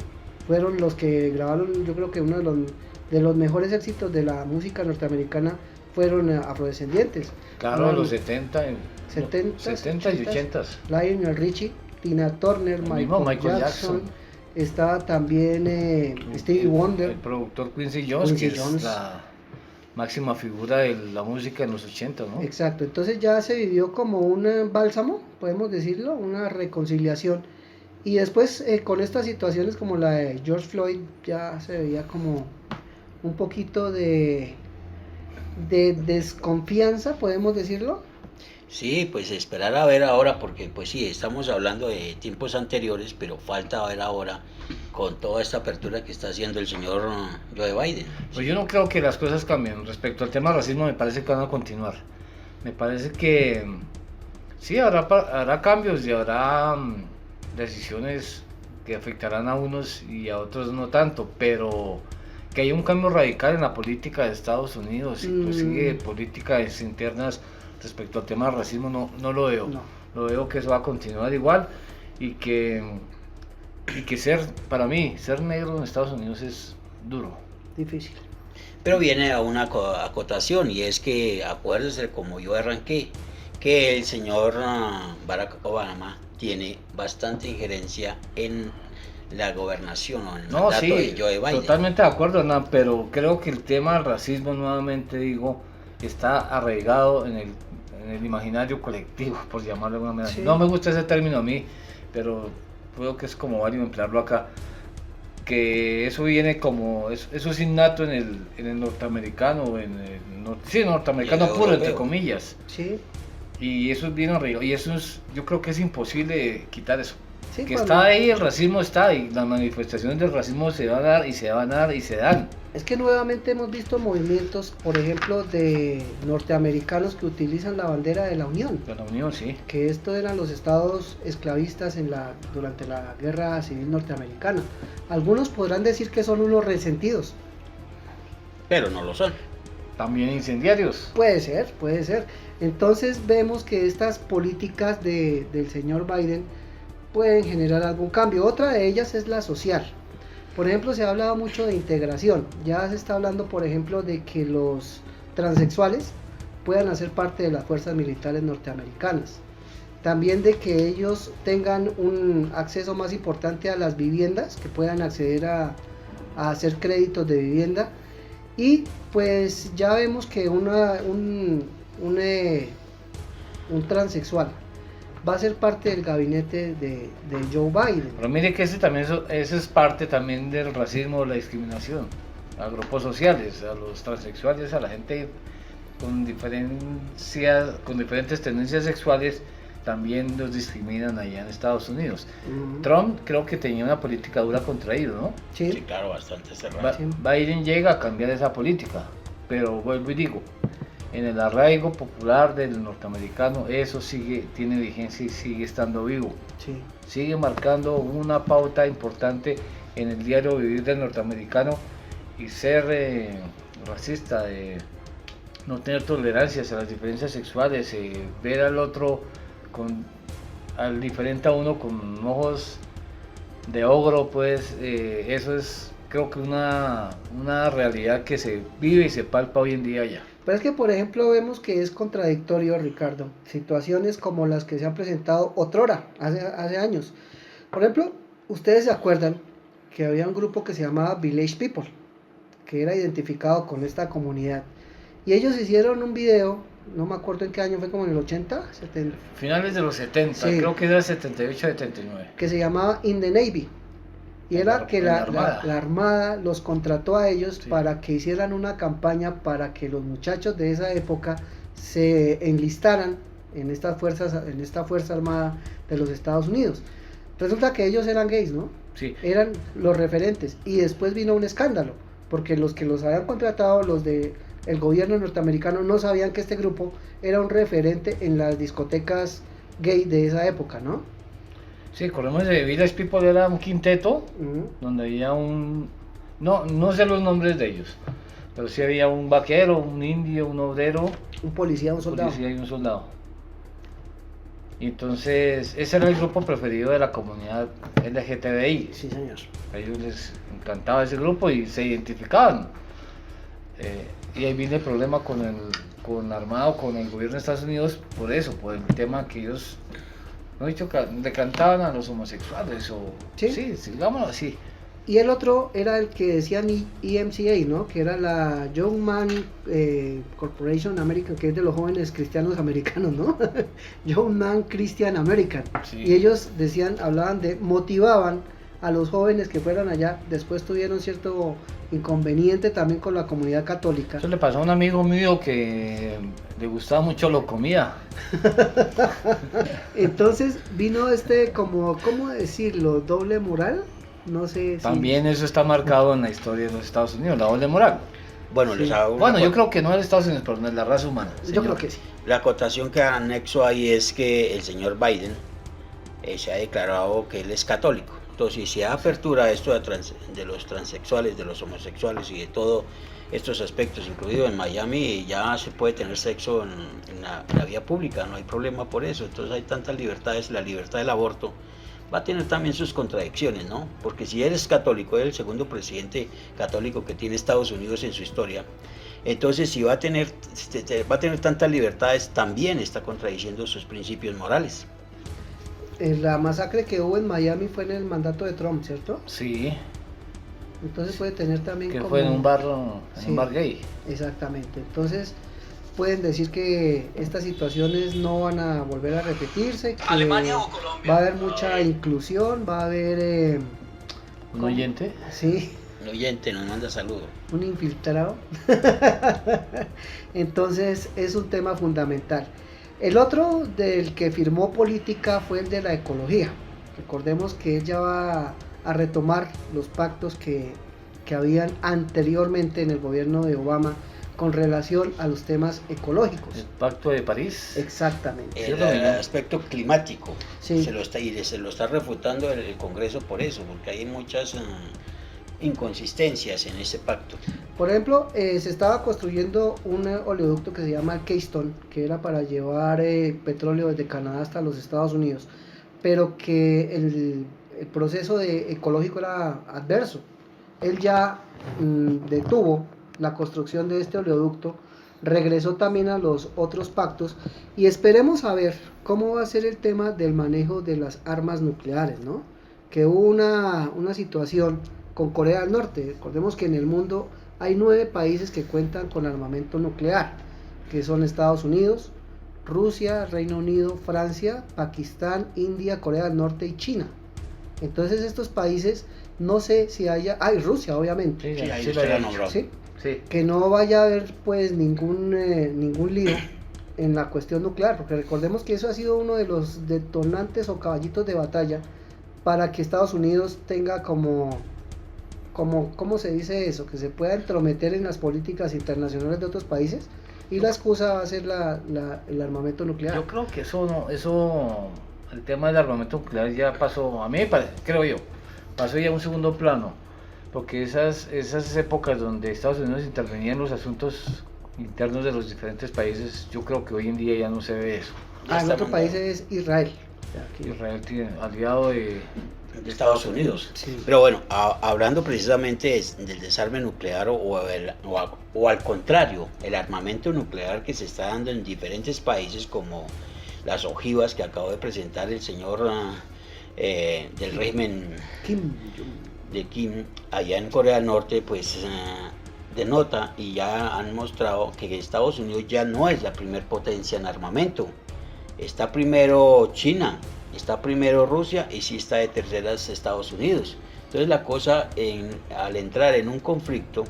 fueron los que grabaron, yo creo que uno de los mejores éxitos de la música norteamericana fueron afrodescendientes. Claro, en los 70 y 80s. 80s. Lionel Richie, Tina Turner, Michael Jackson. Estaba también Stevie Wonder. El productor Quincy Jones, Quincy que Jones. es la máxima figura de la música en los 80, ¿no? Exacto, entonces ya se vivió como un bálsamo, podemos decirlo, una reconciliación. Y después con estas situaciones como la de George Floyd ya se veía como un poquito de desconfianza, podemos decirlo. Sí, pues esperar a ver ahora, porque pues sí, estamos hablando de tiempos anteriores, pero falta ver ahora con toda esta apertura que está haciendo el señor Joe Biden. Pues yo no creo que las cosas cambien. Respecto al tema del racismo, me parece que van a continuar. Me parece que sí, habrá cambios y habrá decisiones que afectarán a unos y a otros no tanto, pero que hay un cambio radical en la política de Estados Unidos, inclusive políticas internas respecto al tema del racismo, no lo veo. No. Lo veo que eso va a continuar igual y que para mí, ser negro en Estados Unidos es duro. Difícil. Pero viene a una acotación, y es que acuérdese, como yo arranqué, que el señor Barack Obama tiene bastante injerencia en la gobernación o en el mandato de Joe Biden. Totalmente de acuerdo, Hernán, pero creo que el tema del racismo, nuevamente digo, está arraigado en el imaginario colectivo, por llamarlo de alguna manera. Sí. No me gusta ese término a mí, pero creo que es como válido emplearlo acá. Que eso viene como, eso es innato en el norteamericano, norteamericano puro, europeo, entre comillas. Sí. Y eso es bien arraigado, y eso es, yo creo que es imposible quitar eso. Sí, Que cuando- está ahí, el racismo está, y las manifestaciones del racismo se van a dar, y se van a dar, y se dan. Es que nuevamente hemos visto movimientos, por ejemplo, de norteamericanos que utilizan la bandera de la Unión, De la Unión, sí. que esto eran los estados esclavistas durante la Guerra Civil Norteamericana. Algunos podrán decir que son unos resentidos. Pero no lo son. También incendiarios. Puede ser, puede ser. Entonces vemos que estas políticas del señor Biden pueden generar algún cambio. Otra de ellas es la social. Por ejemplo, se ha hablado mucho de integración. Ya se está hablando, por ejemplo, de que los transexuales puedan hacer parte de las fuerzas militares norteamericanas. También de que ellos tengan un acceso más importante a las viviendas, que puedan acceder a hacer créditos de vivienda. Y pues ya vemos que un transexual va a ser parte del gabinete de Joe Biden. Pero mire que eso es parte también del racismo, la discriminación a grupos sociales, a los transexuales, a la gente con diferentes tendencias sexuales, también los discriminan allá en Estados Unidos. Trump creo que tenía una política dura contra ellos, ¿no? Sí, Sí, claro, bastante cerrado. Sí. Biden llega a cambiar esa política, pero vuelvo y digo, en el arraigo popular del norteamericano eso tiene vigencia y sigue estando vivo. sí. Sigue marcando una pauta importante en el diario vivir del norteamericano, y ser racista, no tener tolerancia hacia las diferencias sexuales, ver al otro al diferente a uno con ojos de ogro, pues eso es, creo que una realidad que se vive y se palpa hoy en día ya. Pero es que, por ejemplo, vemos que es contradictorio, Ricardo, situaciones como las que se han presentado otrora, hace años. Por ejemplo, ustedes se acuerdan que había un grupo que se llamaba Village People, que era identificado con esta comunidad. Y ellos hicieron un video, no me acuerdo en qué año, fue como en el 80, 70, Finales de los 70, Sí. creo que era el 78, 79. que se llamaba In the Navy. Y era que La Armada. la Armada los contrató a ellos Sí. para que hicieran una campaña para que los muchachos de esa época se enlistaran en esta fuerza armada de los Estados Unidos. Resulta que ellos eran gays, ¿no? Sí. Eran los referentes. Y después vino un escándalo, porque los que los habían contratado, los de el gobierno norteamericano, no sabían que este grupo era un referente en las discotecas gay de esa época, ¿no? Sí, Corremos de Village People era un quinteto Ujú. donde había no sé los nombres de ellos, pero sí había un vaquero, un indio, un obrero, Un policía, un soldado. policía y un soldado. Y entonces ese era el grupo preferido de la comunidad LGTBI. Sí, señor. A ellos les encantaba ese grupo y se identificaban. Y ahí viene el problema con la Armada o con el gobierno de Estados Unidos por eso, por el tema que ellos, no he dicho, le cantaban a los homosexuales o Sí. digámoslo así. Y el otro era el que decían EMCA, ¿no? Que era la Young Man Corporation American, que es de los jóvenes cristianos americanos, ¿no? Young Man Christian American. Sí. Y ellos motivaban a los jóvenes que fueran allá. Después tuvieron cierto inconveniente también con la comunidad católica. Eso le pasó a un amigo mío que le gustaba mucho la comida. Entonces vino ¿cómo decirlo? Doble moral. No sé si... También eso está marcado en la historia de los Estados Unidos, la doble moral. Bueno, Sí. les hago Bueno, una yo creo que no en Estados Unidos, pero en la raza humana. Yo señor. creo que sí. La acotación que anexo ahí es que el señor Biden se ha declarado que él es católico. Entonces, si se da apertura a esto de los transexuales, de los homosexuales y de todos estos aspectos, incluido en Miami, ya se puede tener sexo en la vía pública, no hay problema por eso. Entonces hay tantas libertades, la libertad del aborto va a tener también sus contradicciones, ¿no? Porque si eres católico, eres el segundo presidente católico que tiene Estados Unidos en su historia, entonces si va a tener tantas libertades, también está contradiciendo sus principios morales. La masacre que hubo en Miami fue en el mandato de Trump, ¿cierto? Sí, Entonces puede tener también que como... fue en un bar gay. Exactamente. Entonces pueden decir que estas situaciones no van a volver a repetirse, que Alemania o Colombia. va a haber mucha inclusión, va a haber... ¿Un ¿cómo? oyente? Sí, El oyente nos manda saludos. un infiltrado. Entonces es un tema fundamental. El otro del que firmó política fue el de la ecología. Recordemos que ella va a retomar los pactos que habían anteriormente en el gobierno de Obama con relación a los temas ecológicos. El Pacto de París. Exactamente. El aspecto climático Sí. se lo está refutando el Congreso por eso, porque hay muchas inconsistencias en ese pacto. Por ejemplo, se estaba construyendo un oleoducto que se llama el Keystone, que era para llevar petróleo desde Canadá hasta los Estados Unidos, pero que el proceso ecológico era adverso. Él ya detuvo la construcción de este oleoducto, regresó también a los otros pactos y esperemos a ver cómo va a ser el tema del manejo de las armas nucleares, ¿no? Que hubo una situación con Corea del Norte. Recordemos que en el mundo hay 9 países que cuentan con armamento nuclear, que son Estados Unidos, Rusia, Reino Unido, Francia, Pakistán, India, Corea del Norte y China. Entonces estos países, no sé si haya... y Rusia obviamente. Sí, ahí sí, usted lo nombró. ¿Sí? Sí. Que no vaya a haber pues ningún lío en la cuestión nuclear, porque recordemos que eso ha sido uno de los detonantes o caballitos de batalla para que Estados Unidos tenga ¿cómo se dice eso? Que se pueda entrometer en las políticas internacionales de otros países y la excusa va a ser el armamento nuclear. Yo creo que el tema del armamento nuclear ya pasó, a mí me parece, creo yo, pasó ya a un segundo plano, porque esas épocas donde Estados Unidos intervenía en los asuntos internos de los diferentes países, yo creo que hoy en día ya no se ve eso. El otro país es Israel. Israel tiene aliado de Estados Unidos. Sí. Pero bueno, hablando precisamente del desarme nuclear o al contrario, el armamento nuclear que se está dando en diferentes países como las ojivas que acabó de presentar el señor del régimen de Kim allá en Corea del Norte, pues denota y ya han mostrado que Estados Unidos ya no es la primer potencia en armamento. Está primero China, está primero Rusia y sí está de terceras Estados Unidos. Entonces la cosa, al entrar en un conflicto,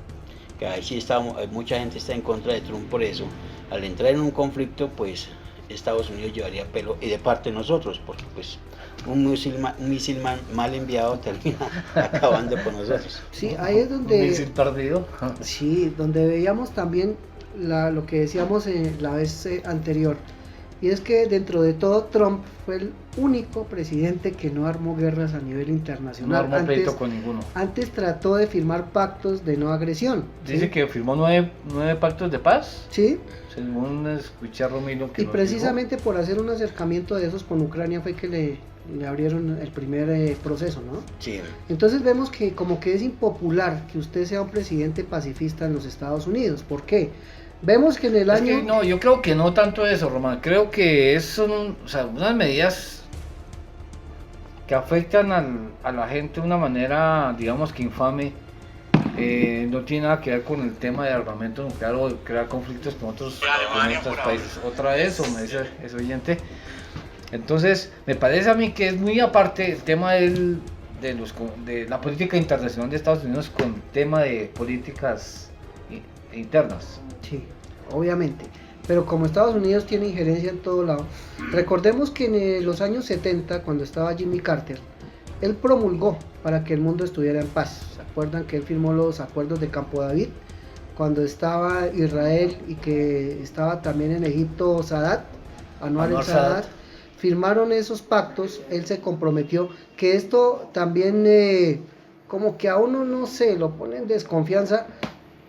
que ahí sí mucha gente está en contra de Trump por eso, al entrar en un conflicto, pues Estados Unidos llevaría pelo y de parte de nosotros, porque pues un misil mal enviado termina acabando con nosotros. Sí, ahí es donde... un misil perdido. Sí, donde veíamos también lo que decíamos la vez anterior, y es que dentro de todo Trump fue el único presidente que no armó guerras a nivel No internacional. armó pleito con ninguno. Antes trató de firmar pactos de no agresión. Dice ¿sí? que firmó 9 pactos de paz, Sí, según escuché a Romino que y lo precisamente por hacer un acercamiento de esos con Ucrania fue que le abrieron el primer proceso, ¿no? Sí. Entonces vemos que como que es impopular que usted sea un presidente pacifista en los Estados Unidos. ¿Por qué? Vemos que en el dijo. Es año... que no, yo creo que no tanto eso, Román. Creo que son unas medidas que afectan a la gente de una manera, digamos que infame. No tiene nada que ver con el tema de armamento nuclear o de crear conflictos con otros países. Otra vez, o me dice ese oyente. Entonces, me parece a mí que es muy aparte el tema de la política internacional de Estados Unidos con el tema de políticas internas. Sí, obviamente. Pero como Estados Unidos tiene injerencia en todo lado, recordemos que en los años 70, cuando estaba Jimmy Carter, él promulgó para que el mundo estuviera en paz. ¿Se acuerdan que él firmó los acuerdos de Campo David? Cuando estaba Israel y que estaba también en Egipto Sadat, Anwar el Sadat, firmaron esos pactos, él se comprometió, que esto también como que a uno no sé, lo pone en desconfianza,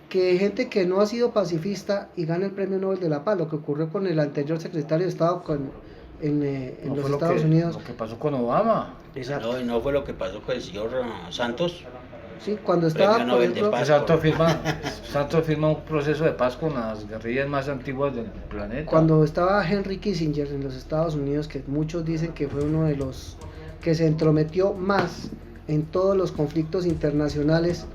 que gente que no ha sido pacifista y gana el premio Nobel de la Paz, lo que ocurrió con el anterior secretario de Estado en No los fue Estados Unidos. lo que pasó con Obama. Exacto. No, y no fue lo que pasó con el señor Santos. Sí, cuando estaba, Premio por Nobel de ejemplo, Paz. Santos firma un proceso de paz con las guerrillas más antiguas del planeta. cuando estaba Henry Kissinger en los Estados Unidos, que muchos dicen que fue uno de los que se entrometió más en todos los conflictos internacionales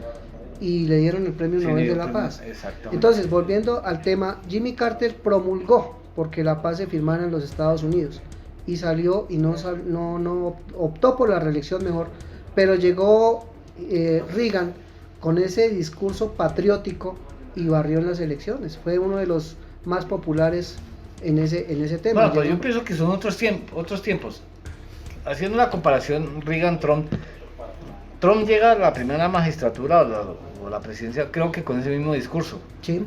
y le dieron el premio Sí, Nobel le de dio la premio, Paz. exactamente. Entonces, volviendo al tema, Jimmy Carter promulgó porque la paz se firmara en los Estados Unidos y salió y no optó por la reelección mejor, pero llegó Reagan con ese discurso patriótico y barrió en las elecciones. Fue uno de los más populares en ese tema. Bueno, pues yo pienso que son otros tiempos. Haciendo la comparación Reagan-Trump, Trump llega a la primera magistratura o la presidencia, creo que con ese mismo discurso. Sí,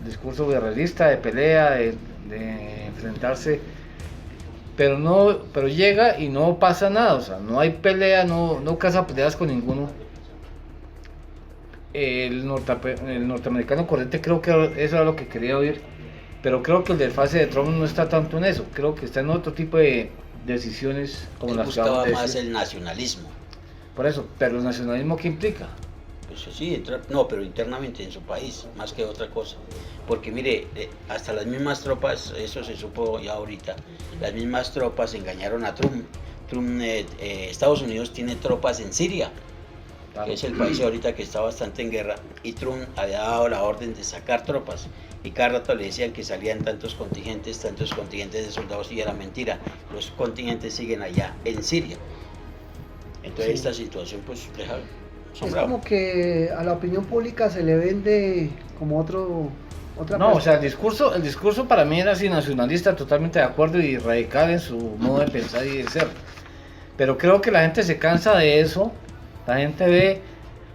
Discurso guerrerista, de pelea, de enfrentarse, pero llega y no pasa nada, o sea, no hay pelea, no caza peleas con ninguno. El norteamericano corriente creo que eso era lo que quería oír, pero creo que el desfase de Trump no está tanto en eso, creo que está en otro tipo de decisiones como Él las que buscaba acabamos de más decir. el nacionalismo. Por eso, pero el nacionalismo ¿qué implica? Pues sí, no, pero internamente en su país, más que otra cosa. Porque mire, hasta las mismas tropas, eso se supo ya ahorita, las mismas tropas engañaron a Trump. Estados Unidos tiene tropas en Siria, Claro. que es el país ahorita que está bastante en guerra, y Trump había dado la orden de sacar tropas. Y cada rato le decían que salían tantos contingentes de soldados, y era mentira. Los contingentes siguen allá, en Siria. Entonces Sí. esta situación pues deja es asombrado. como que a la opinión pública se le vende como otra No, o cosa. sea, el discurso para mí era así nacionalista, totalmente de acuerdo y radical en su modo de pensar y de ser. Pero creo que la gente se cansa de eso, la gente ve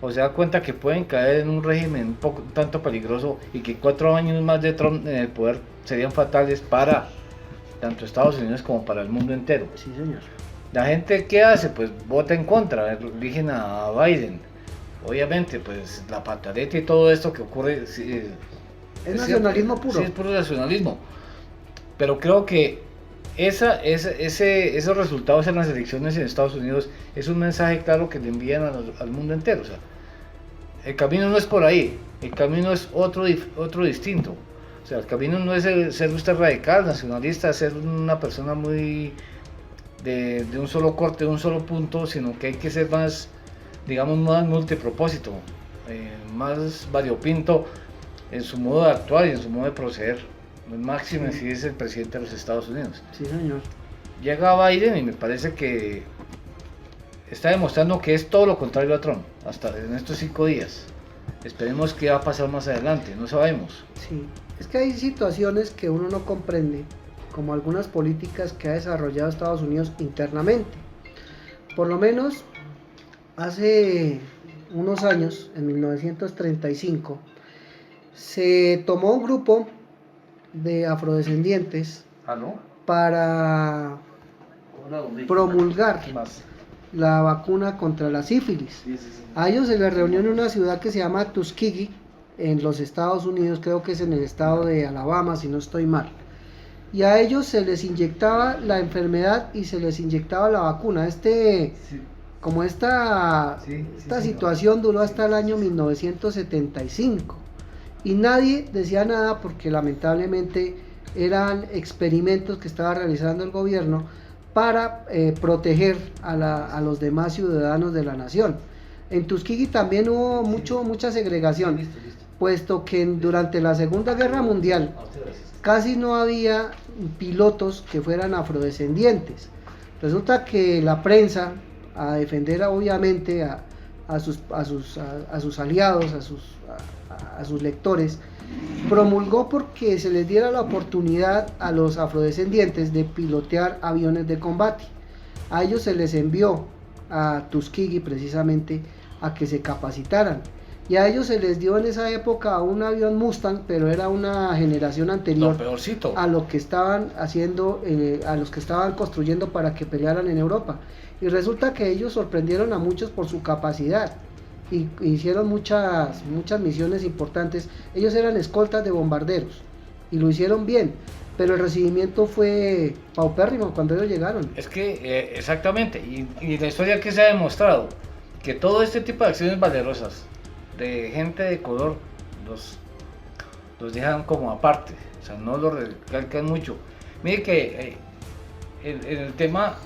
o se da cuenta que pueden caer en un régimen un tanto peligroso y que 4 años más de Trump en el poder serían fatales para tanto Estados Unidos como para el mundo entero. Sí, señor. La gente, ¿qué hace? Pues vota en contra, eligen a Biden. Obviamente, pues la pataleta y todo esto que ocurre sí, Es nacionalismo cierto, puro. Sí, es puro nacionalismo. Pero creo que esos resultados en las elecciones en Estados Unidos es un mensaje claro que le envían al mundo entero. O sea, el camino no es por ahí, el camino es otro distinto. O sea, el camino no es ser usted radical, nacionalista, ser una persona muy de un solo corte, de un solo punto, sino que hay que ser más, digamos, más multipropósito, más variopinto en su modo de actuar y en su modo de proceder. El máximo si es el presidente de los Estados Unidos. Sí, señor. Llega Biden y me parece que está demostrando que es todo lo contrario a Trump, hasta en estos 5 días. Esperemos qué va a pasar más adelante, no sabemos. Sí, es que hay situaciones que uno no comprende, como algunas políticas que ha desarrollado Estados Unidos internamente. Por lo menos hace unos años, en 1935, se tomó un grupo de afrodescendientes ¿Aló? para promulgar la vacuna contra la sífilis. A ellos se les reunió en una ciudad que se llama Tuskegee, en los Estados Unidos, creo que es en el estado de Alabama, si no estoy mal. Y a ellos se les inyectaba la enfermedad y se les inyectaba la vacuna. Como esta situación duró hasta el año 1975. Y nadie decía nada porque lamentablemente eran experimentos que estaba realizando el gobierno para proteger a los demás ciudadanos de la nación. En Tuskegee también hubo mucha segregación, puesto que durante la Segunda Guerra Mundial casi no había pilotos que fueran afrodescendientes. Resulta que la prensa, a defender obviamente a sus aliados, a sus lectores, promulgó porque se les diera la oportunidad a los afrodescendientes de pilotear aviones de combate. A ellos se les envió a Tuskegee precisamente a que se capacitaran. Y a ellos se les dio en esa época un avión Mustang, pero era una generación Lo anterior peorcito. a lo que estaban haciendo, a los que estaban construyendo para que pelearan en Europa. Y resulta que ellos sorprendieron a muchos por su capacidad y hicieron muchas misiones importantes. Ellos eran escoltas de bombarderos y lo hicieron bien, pero el recibimiento fue paupérrimo cuando ellos llegaron. Es que, exactamente, y la historia que se ha demostrado, que todo este tipo de acciones valerosas de gente de color los dejan como aparte, o sea, no lo recalcan mucho. Mire que en el tema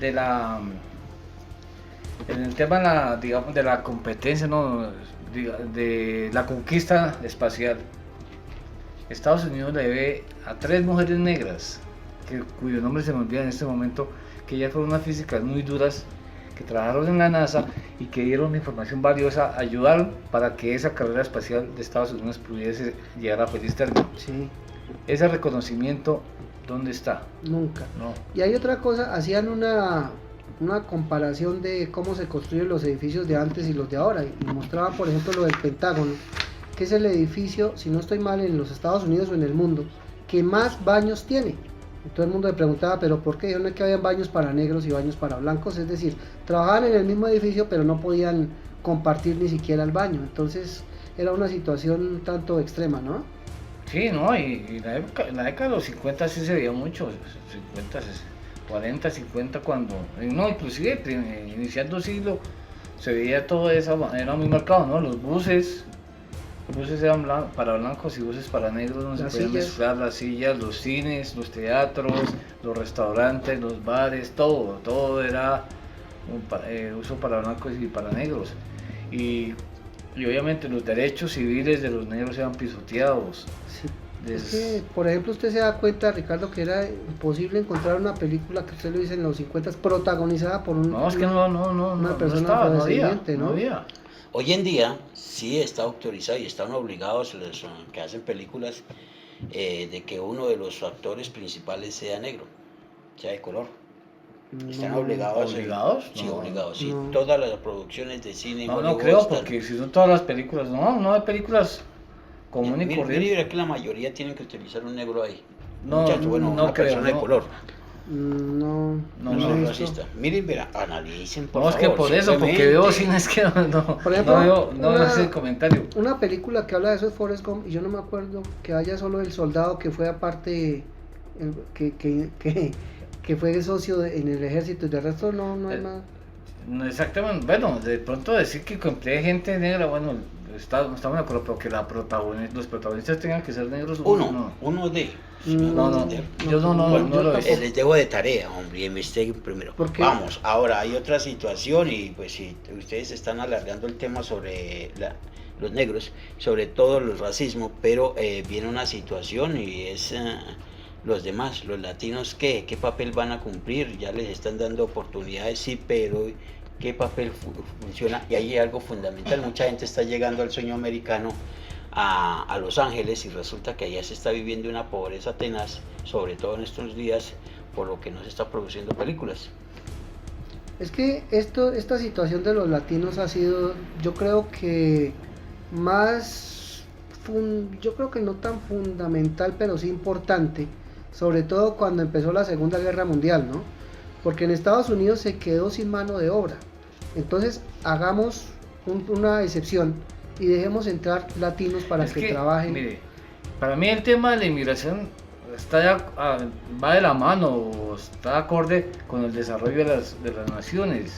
de la digamos, de la competencia, ¿no? de la conquista espacial, Estados Unidos le debe a 3 mujeres negras, cuyo nombre se me olvida en este momento, que ellas fueron unas físicas muy duras, que trabajaron en la NASA y que dieron información valiosa, ayudaron para que esa carrera espacial de Estados Unidos pudiese llegar a feliz término. Sí, Ese reconocimiento, ¿dónde está? nunca. No. Y hay otra cosa, hacían una comparación de cómo se construyen los edificios de antes y los de ahora, y mostraban por ejemplo lo del Pentágono, que es el edificio, si no estoy mal, en los Estados Unidos o en el mundo, que más baños tiene. Y todo el mundo le preguntaba, pero ¿por qué? No es que habían baños para negros y baños para blancos, es decir, trabajaban en el mismo edificio pero no podían compartir ni siquiera el baño. Entonces era una situación un tanto extrema, ¿no? Sí, no, y en la década de los 50 sí se veía mucho, 50, 40, 50 cuando, no, inclusive iniciando siglo, se veía todo eso, era muy marcado, ¿no? Los buses eran para blancos y buses para negros, no se podían mezclar, las sillas, los cines, los teatros, los restaurantes, los bares, todo era uso para blancos y para negros. Y obviamente los derechos civiles de los negros eran pisoteados. Sí. Es que, por ejemplo, usted se da cuenta, Ricardo, que era imposible encontrar una película que usted lo dice en los 50 protagonizada por No, es que una persona estaba, afrodescendiente, no había. Hoy en día sí está autorizado y están obligados los que hacen películas de que uno de los actores principales sea negro, sea de color. Están obligados. ¿Obligados? Sí, No, obligados. Sí. no. Todas las producciones de cine. No creo, porque si son todas las películas, no hay películas común y corriente. Mira que la mayoría tienen que utilizar un negro ahí. No, Muchacho, bueno, no una creo, persona no. de color. No No, he no, visto. racista. Miren, verá, analicen, por No, es que favor, por eso, porque simplemente. veo cines que no Por ejemplo, veo, no una- hace el comentario. Una película que habla de eso es Forrest Gump, y yo no me acuerdo que haya solo el soldado que fue aparte, que fue socio en el ejército, y de resto no hay más. No, exactamente, bueno, de pronto decir que emplee gente negra, bueno, estamos de acuerdo, pero que los protagonistas tengan que ser negros. Uno de. No, yo no lo veo. Les debo de tarea, hombre, investiguen primero. ¿Por qué? Vamos, ahora hay otra situación y pues si ustedes están alargando el tema sobre los negros, sobre todo el racismo, pero viene una situación y es los demás, los latinos, ¿qué papel van a cumplir? Ya les están dando oportunidades, sí, pero ¿qué papel funciona? Y ahí hay algo fundamental, mucha gente está llegando al sueño americano a Los Ángeles y resulta que allá se está viviendo una pobreza tenaz, sobre todo en estos días, por lo que no se está produciendo películas. Es que esta situación de los latinos ha sido, yo creo que yo creo que no tan fundamental, pero sí importante, sobre todo cuando empezó la Segunda Guerra Mundial, ¿no? Porque en Estados Unidos se quedó sin mano de obra. Entonces hagamos una excepción y dejemos entrar latinos para que trabajen. Mire, para mí el tema de la inmigración va de la mano, está acorde con el desarrollo de las naciones.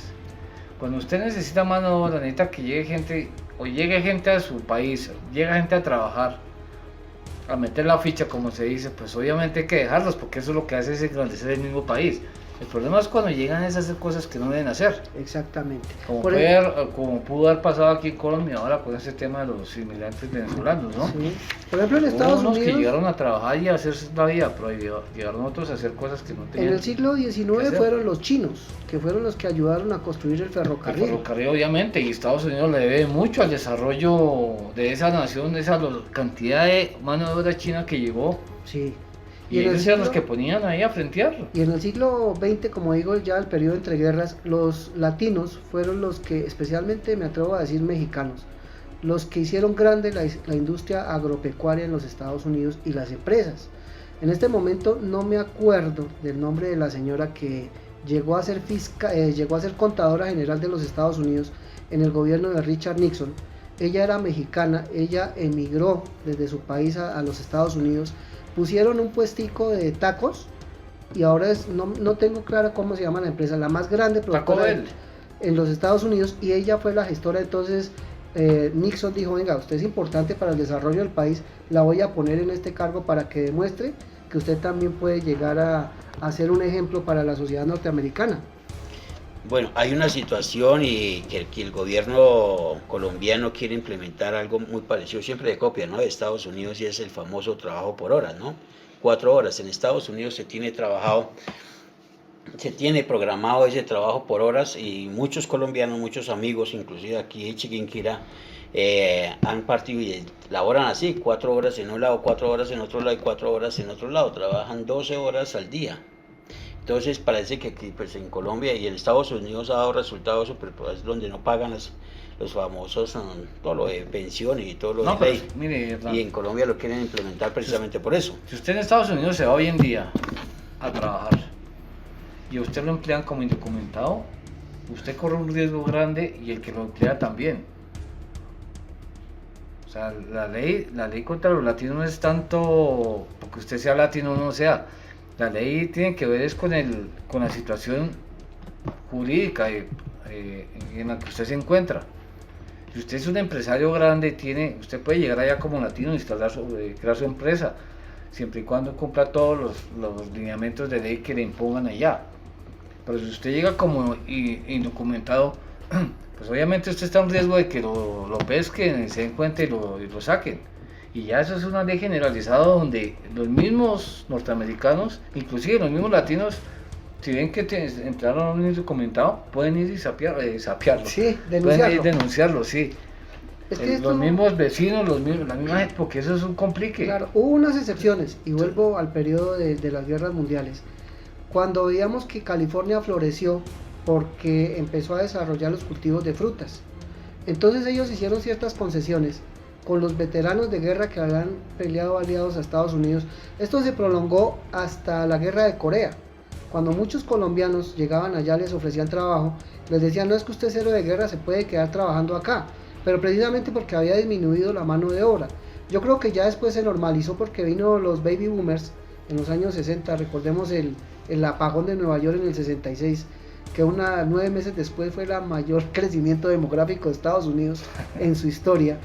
Cuando usted necesita mano de obra, necesita que llegue gente a su país, llega gente a trabajar, a meter la ficha, como se dice, pues obviamente hay que dejarlos, porque eso es lo que hace es engrandecer el mismo país. El problema es cuando llegan a hacer cosas que no deben hacer. Exactamente. Como pudo haber pasado aquí en Colombia ahora con ese tema de los inmigrantes venezolanos, ¿no? Sí. Por ejemplo, en Hubo Estados unos Unidos, que llegaron a trabajar y a hacer la vida, pero llegaron otros a hacer cosas que no en tenían. el siglo ¿Qué XIX hacer? fueron los chinos, que fueron los que ayudaron a construir el El ferrocarril. ferrocarril, obviamente, y Estados Unidos le debe mucho al desarrollo de esa nación, de esa cantidad de mano de obra china que llegó. Sí. Y ellos eran los que ponían ahí a frentearlo. Y en el siglo XX, como digo, ya el periodo entre guerras, los latinos fueron los que, especialmente me atrevo a decir mexicanos, los que hicieron grande la industria agropecuaria en los Estados Unidos y las empresas. En este momento no me acuerdo del nombre de la señora que llegó a ser contadora general de los Estados Unidos en el gobierno de Richard Nixon. Ella era mexicana, ella emigró desde su país a los Estados Unidos, pusieron un puestico de tacos y ahora no tengo claro cómo se llama la empresa, la más grande productora en los Estados Unidos, y ella fue la gestora. Entonces Nixon dijo, venga, usted es importante para el desarrollo del país, la voy a poner en este cargo para que demuestre que usted también puede llegar a ser un ejemplo para la sociedad norteamericana. Bueno, hay una situación y que el gobierno colombiano quiere implementar algo muy parecido, siempre de copia, ¿no?, de Estados Unidos, y es el famoso trabajo por horas, ¿no? 4 horas. En Estados Unidos se tiene programado ese trabajo por horas, y muchos colombianos, muchos amigos, inclusive aquí en Chiquinquirá, han partido y laboran así, 4 horas en un lado, 4 horas en otro lado y 4 horas en otro lado, trabajan 12 horas al día. Entonces parece que aquí, pues, en Colombia y en Estados Unidos ha dado resultados, pero pues, donde no pagan los famosos, todo lo de pensión y todo lo de ley. Pues, mire, y en Colombia lo quieren implementar precisamente por eso. Si usted en Estados Unidos se va hoy en día a trabajar y a usted lo emplean como indocumentado, usted corre un riesgo grande y el que lo emplea también. O sea, la ley contra los latinos no es tanto porque usted sea latino o no sea. La ley tiene que ver es con la situación jurídica en la que usted se encuentra. Si usted es un empresario grande, usted puede llegar allá como latino y crear su empresa, siempre y cuando cumpla todos los lineamientos de ley que le impongan allá. Pero si usted llega como indocumentado, pues obviamente usted está en riesgo de que lo pesquen, se den cuenta y lo saquen. Y ya eso es una ley generalizada donde los mismos norteamericanos, inclusive los mismos latinos, si ven que entraron a un indocumentado, pueden ir y sapearlo. Sí, denunciarlo. Pueden ir y denunciarlo, sí. Es que Los mismos vecinos, la misma gente, porque eso es un complique. Claro, hubo unas excepciones, y vuelvo al periodo de las guerras mundiales. Cuando veíamos que California floreció porque empezó a desarrollar los cultivos de frutas. Entonces ellos hicieron ciertas concesiones con los veteranos de guerra que habían peleado aliados a Estados Unidos. Esto se prolongó hasta la guerra de Corea. Cuando muchos colombianos llegaban allá, les ofrecían trabajo, les decían, no, es que usted es héroe de guerra, se puede quedar trabajando acá, pero precisamente porque había disminuido la mano de obra. Yo creo que ya después se normalizó porque vino los baby boomers en los años 60, recordemos el apagón de Nueva York en el 66, que 9 meses después fue el mayor crecimiento demográfico de Estados Unidos en su historia.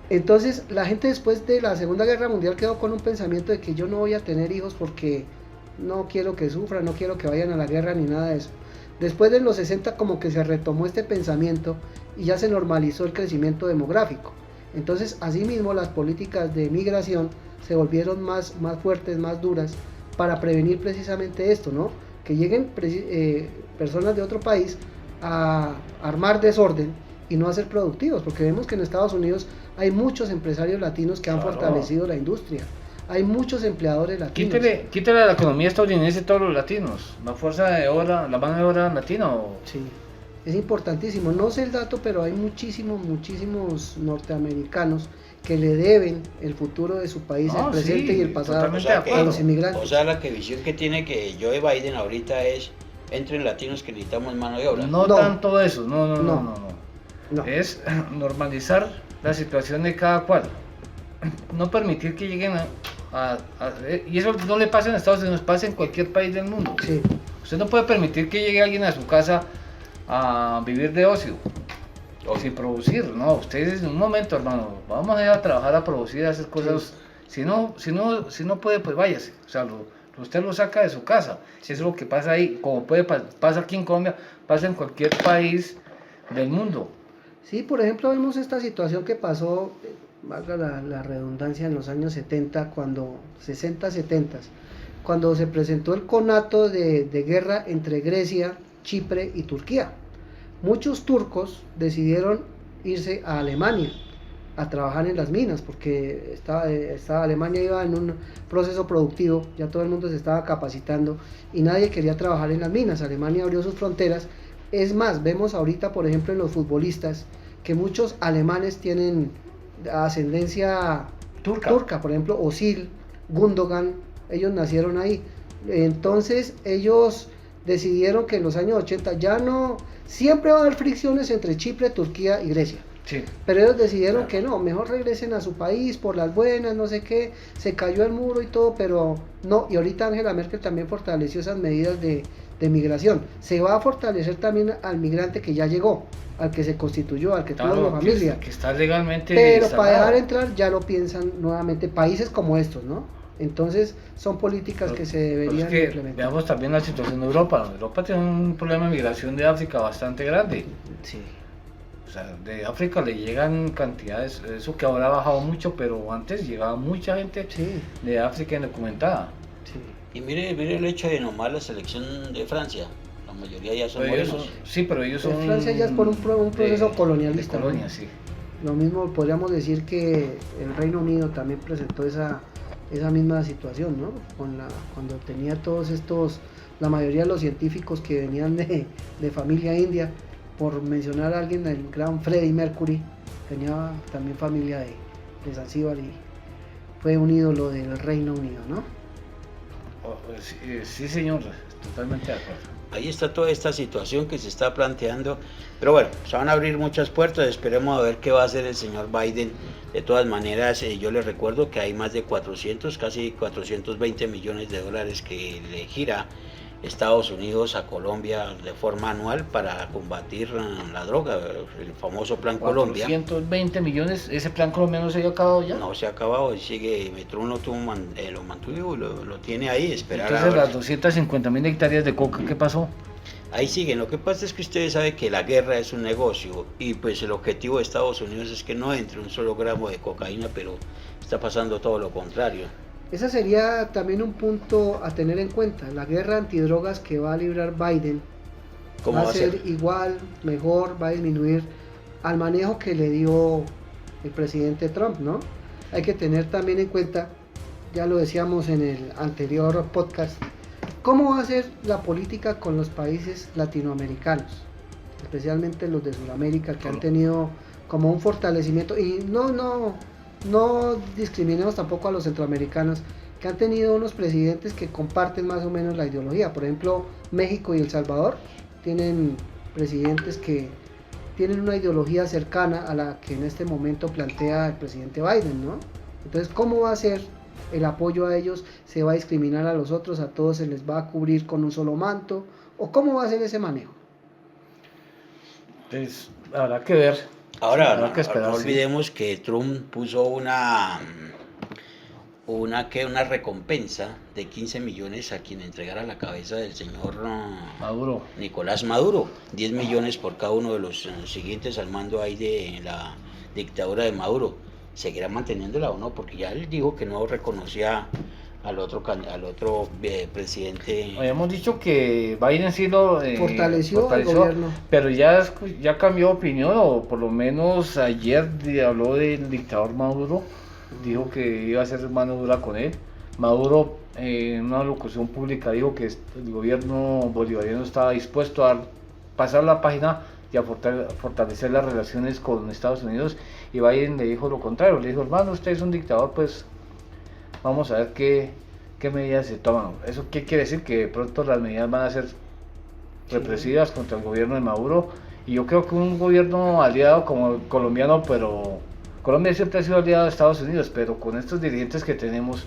Entonces la gente después de la Segunda Guerra Mundial quedó con un pensamiento de que yo no voy a tener hijos porque no quiero que sufran, no quiero que vayan a la guerra ni nada de eso. Después de los 60 como que se retomó este pensamiento y ya se normalizó el crecimiento demográfico. Entonces asimismo las políticas de migración se volvieron más fuertes, más duras, para prevenir precisamente esto, ¿no? Que lleguen personas de otro país a armar desorden y no a ser productivos, porque vemos que en Estados Unidos hay muchos empresarios latinos que han fortalecido la industria, hay muchos empleadores latinos. Quítale a la economía estadounidense todos los latinos, la fuerza de obra, la mano de obra latina. Sí, es importantísimo, no sé el dato, pero hay muchísimos norteamericanos que le deben el futuro de su país, el presente y el pasado a los inmigrantes. O sea, la visión que tiene que Joe Biden ahorita es, entren latinos que necesitamos mano de obra. No tanto eso, no. Es normalizar la situación de cada cual. No permitir que lleguen y eso no le pasa en Estados Unidos, pasa en cualquier país del mundo. Sí. Usted no puede permitir que llegue alguien a su casa a vivir de ocio. Sin producir, no, ustedes en un momento, hermano, vamos a ir a trabajar, a producir, a hacer cosas. Sí. Si no puede, pues váyase. O sea, usted lo saca de su casa. Eso es lo que pasa ahí, como pasa aquí en Colombia, pasa en cualquier país del mundo. Sí, por ejemplo, vemos esta situación que pasó, valga la redundancia, en los años 70, 60-70, cuando se presentó el conato de guerra entre Grecia, Chipre y Turquía. Muchos turcos decidieron irse a Alemania a trabajar en las minas, porque Alemania iba en un proceso productivo, ya todo el mundo se estaba capacitando y nadie quería trabajar en las minas. Alemania abrió sus fronteras. Es más, vemos ahorita, por ejemplo, en los futbolistas que muchos alemanes tienen ascendencia turca, por ejemplo, Özil, Gundogan, ellos nacieron ahí. Entonces ellos decidieron que en los años 80 ya no, siempre va a haber fricciones entre Chipre, Turquía y Grecia. Sí. Pero ellos decidieron que no, mejor regresen a su país por las buenas, no sé qué, se cayó el muro y todo, pero no, y ahorita Angela Merkel también fortaleció esas medidas de migración. Se va a fortalecer también al migrante que ya llegó, al que se constituyó, al que tuvo una familia. Que está legalmente pero instalado. Para dejar entrar ya lo piensan nuevamente países como estos, ¿no? Entonces son políticas que se deberían implementar. Veamos también la situación de Europa. Europa tiene un problema de migración de África bastante grande. Sí. O sea, de África le llegan cantidades, eso que ahora ha bajado mucho, pero antes llegaba mucha gente de África indocumentada. Sí. Y mire el hecho de nomás la selección de Francia, la mayoría ya son Pero ellos morenos. sí, pero ellos son... Francia ya es por un proceso colonialista. De colonia, ¿no? sí. Lo mismo podríamos decir que el Reino Unido también presentó esa misma situación, ¿no? Cuando tenía todos estos, la mayoría de los científicos que venían de familia india, por mencionar a alguien, el gran Freddie Mercury, tenía también familia de Zanzíbar y fue un ídolo del Reino Unido, ¿no? Sí, señor, totalmente de acuerdo. Ahí está toda esta situación que se está planteando, pero bueno, se van a abrir muchas puertas, esperemos a ver qué va a hacer el señor Biden. De todas maneras, yo les recuerdo que hay más de 400, casi 420 millones de dólares que le gira Estados Unidos a Colombia de forma anual para combatir la droga, el famoso Plan Colombia. 420 millones, ¿ese plan colombiano se ha acabado ya? No se ha acabado, sigue, Metro lo mantuvo, lo tiene ahí, esperar. Entonces las 250.000 hectáreas de coca, ¿qué pasó? Ahí siguen, lo que pasa es que ustedes saben que la guerra es un negocio y pues el objetivo de Estados Unidos es que no entre un solo gramo de cocaína, pero está pasando todo lo contrario. Ese sería también un punto a tener en cuenta, la guerra antidrogas que va a librar Biden ¿Cómo va a ser igual, mejor, va a disminuir al manejo que le dio el presidente Trump, ¿no? Hay que tener también en cuenta, ya lo decíamos en el anterior podcast, cómo va a ser la política con los países latinoamericanos, especialmente los de Sudamérica, que han tenido como un fortalecimiento, y no discriminemos tampoco a los centroamericanos, que han tenido unos presidentes que comparten más o menos la ideología. Por ejemplo, México y El Salvador tienen presidentes que tienen una ideología cercana a la que en este momento plantea el presidente Biden, ¿no? Entonces, ¿cómo va a ser el apoyo a ellos? ¿Se va a discriminar a los otros? ¿A todos se les va a cubrir con un solo manto? ¿O cómo va a ser ese manejo? Pues habrá que ver. Ahora, Habrá que esperar, no sí. olvidemos que Trump puso una recompensa de 15 millones a quien entregara la cabeza del señor Maduro. Nicolás Maduro, 10 millones por cada uno de los siguientes al mando ahí de la dictadura de Maduro. ¿Seguirá manteniéndola o no? Porque ya él dijo que no reconocía al otro presidente. Habíamos dicho que Biden sí lo Fortaleció al gobierno. Pero ya cambió de opinión, o por lo menos ayer habló del dictador Maduro, dijo que iba a ser mano dura con él. Maduro en una locución pública dijo que el gobierno bolivariano estaba dispuesto a pasar la página y a fortalecer las relaciones con Estados Unidos, y Biden le dijo lo contrario, le dijo: hermano, usted es un dictador, pues vamos a ver qué medidas se toman. ¿Eso qué quiere decir? Que de pronto las medidas van a ser represivas contra el gobierno de Maduro, y yo creo que un gobierno aliado como el colombiano, pero Colombia siempre ha sido aliado de Estados Unidos, pero con estos dirigentes que tenemos,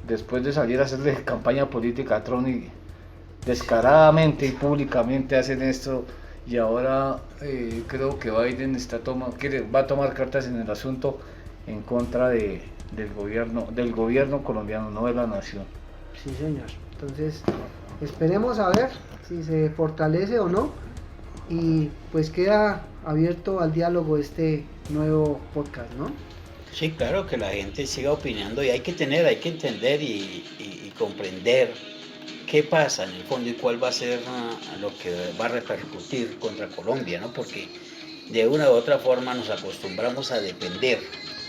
después de salir a hacerle campaña política a Trump y descaradamente y públicamente hacen esto, y ahora creo que Biden va a tomar cartas en el asunto en contra del gobierno colombiano, no de la nación. Sí, señor. Entonces, esperemos a ver si se fortalece o no, y pues queda abierto al diálogo este nuevo podcast, ¿no? Sí, claro, que la gente siga opinando, y hay que entender y comprender qué pasa en el fondo y cuál va a ser lo que va a repercutir contra Colombia, ¿no? Porque de una u otra forma nos acostumbramos a depender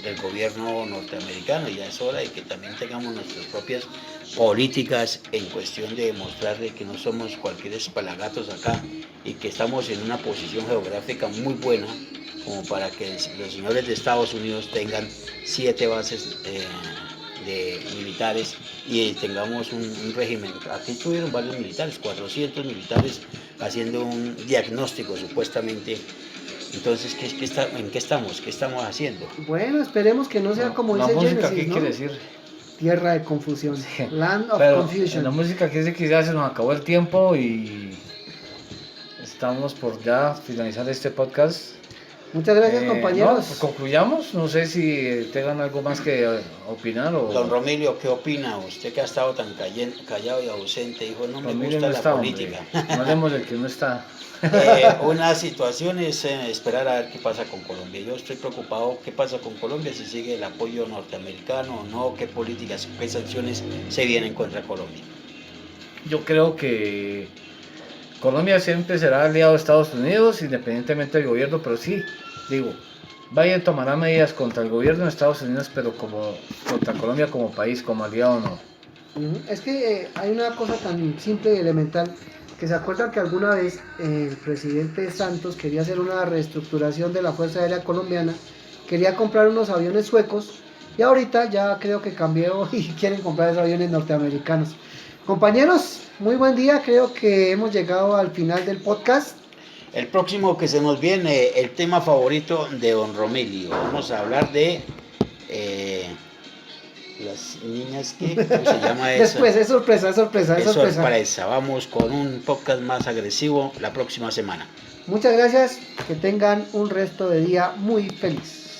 del gobierno norteamericano, y ya es hora de que también tengamos nuestras propias políticas en cuestión de demostrar de que no somos cualquier espalagatos acá y que estamos en una posición geográfica muy buena como para que los señores de Estados Unidos tengan 7 bases de militares y tengamos un régimen. Aquí tuvieron varios militares, 400 militares haciendo un diagnóstico supuestamente. Entonces, ¿en qué estamos? ¿Qué estamos haciendo? Bueno, esperemos que no sea como la dice música, Genesis, ¿qué ¿no? quiere decir? Tierra de confusión, Sí. Land of Pero Confusion. en la música quiere decir que ya se nos acabó el tiempo y estamos por ya finalizar este podcast. Muchas gracias, No, compañeros. pues concluyamos. No sé si tengan algo más que opinar o... Don Romilio, ¿qué opina? Usted que ha estado tan callado y ausente, dijo, no me Ramírez gusta no la está, política. hombre. No hablemos del que no está. Una situación es esperar a ver qué pasa con Colombia. Yo estoy preocupado qué pasa con Colombia, si sigue el apoyo norteamericano o no, qué políticas, qué sanciones se vienen contra Colombia. Yo creo que Colombia siempre será aliado de Estados Unidos, independientemente del gobierno, pero sí, digo, Biden tomará medidas contra el gobierno de Estados Unidos, pero como contra Colombia como país, como aliado no. Es que hay una cosa tan simple y elemental, que se acuerdan que alguna vez el presidente Santos quería hacer una reestructuración de la Fuerza Aérea Colombiana, quería comprar unos aviones suecos y ahorita ya creo que cambió y quieren comprar esos aviones norteamericanos. Compañeros, muy buen día, creo que hemos llegado al final del podcast. El próximo que se nos viene, el tema favorito de Don Romilio. Vamos a hablar de las niñas, ¿cómo se llama eso? Después, es sorpresa. Es sorpresa. Vamos con un podcast más agresivo la próxima semana. Muchas gracias, que tengan un resto de día muy feliz.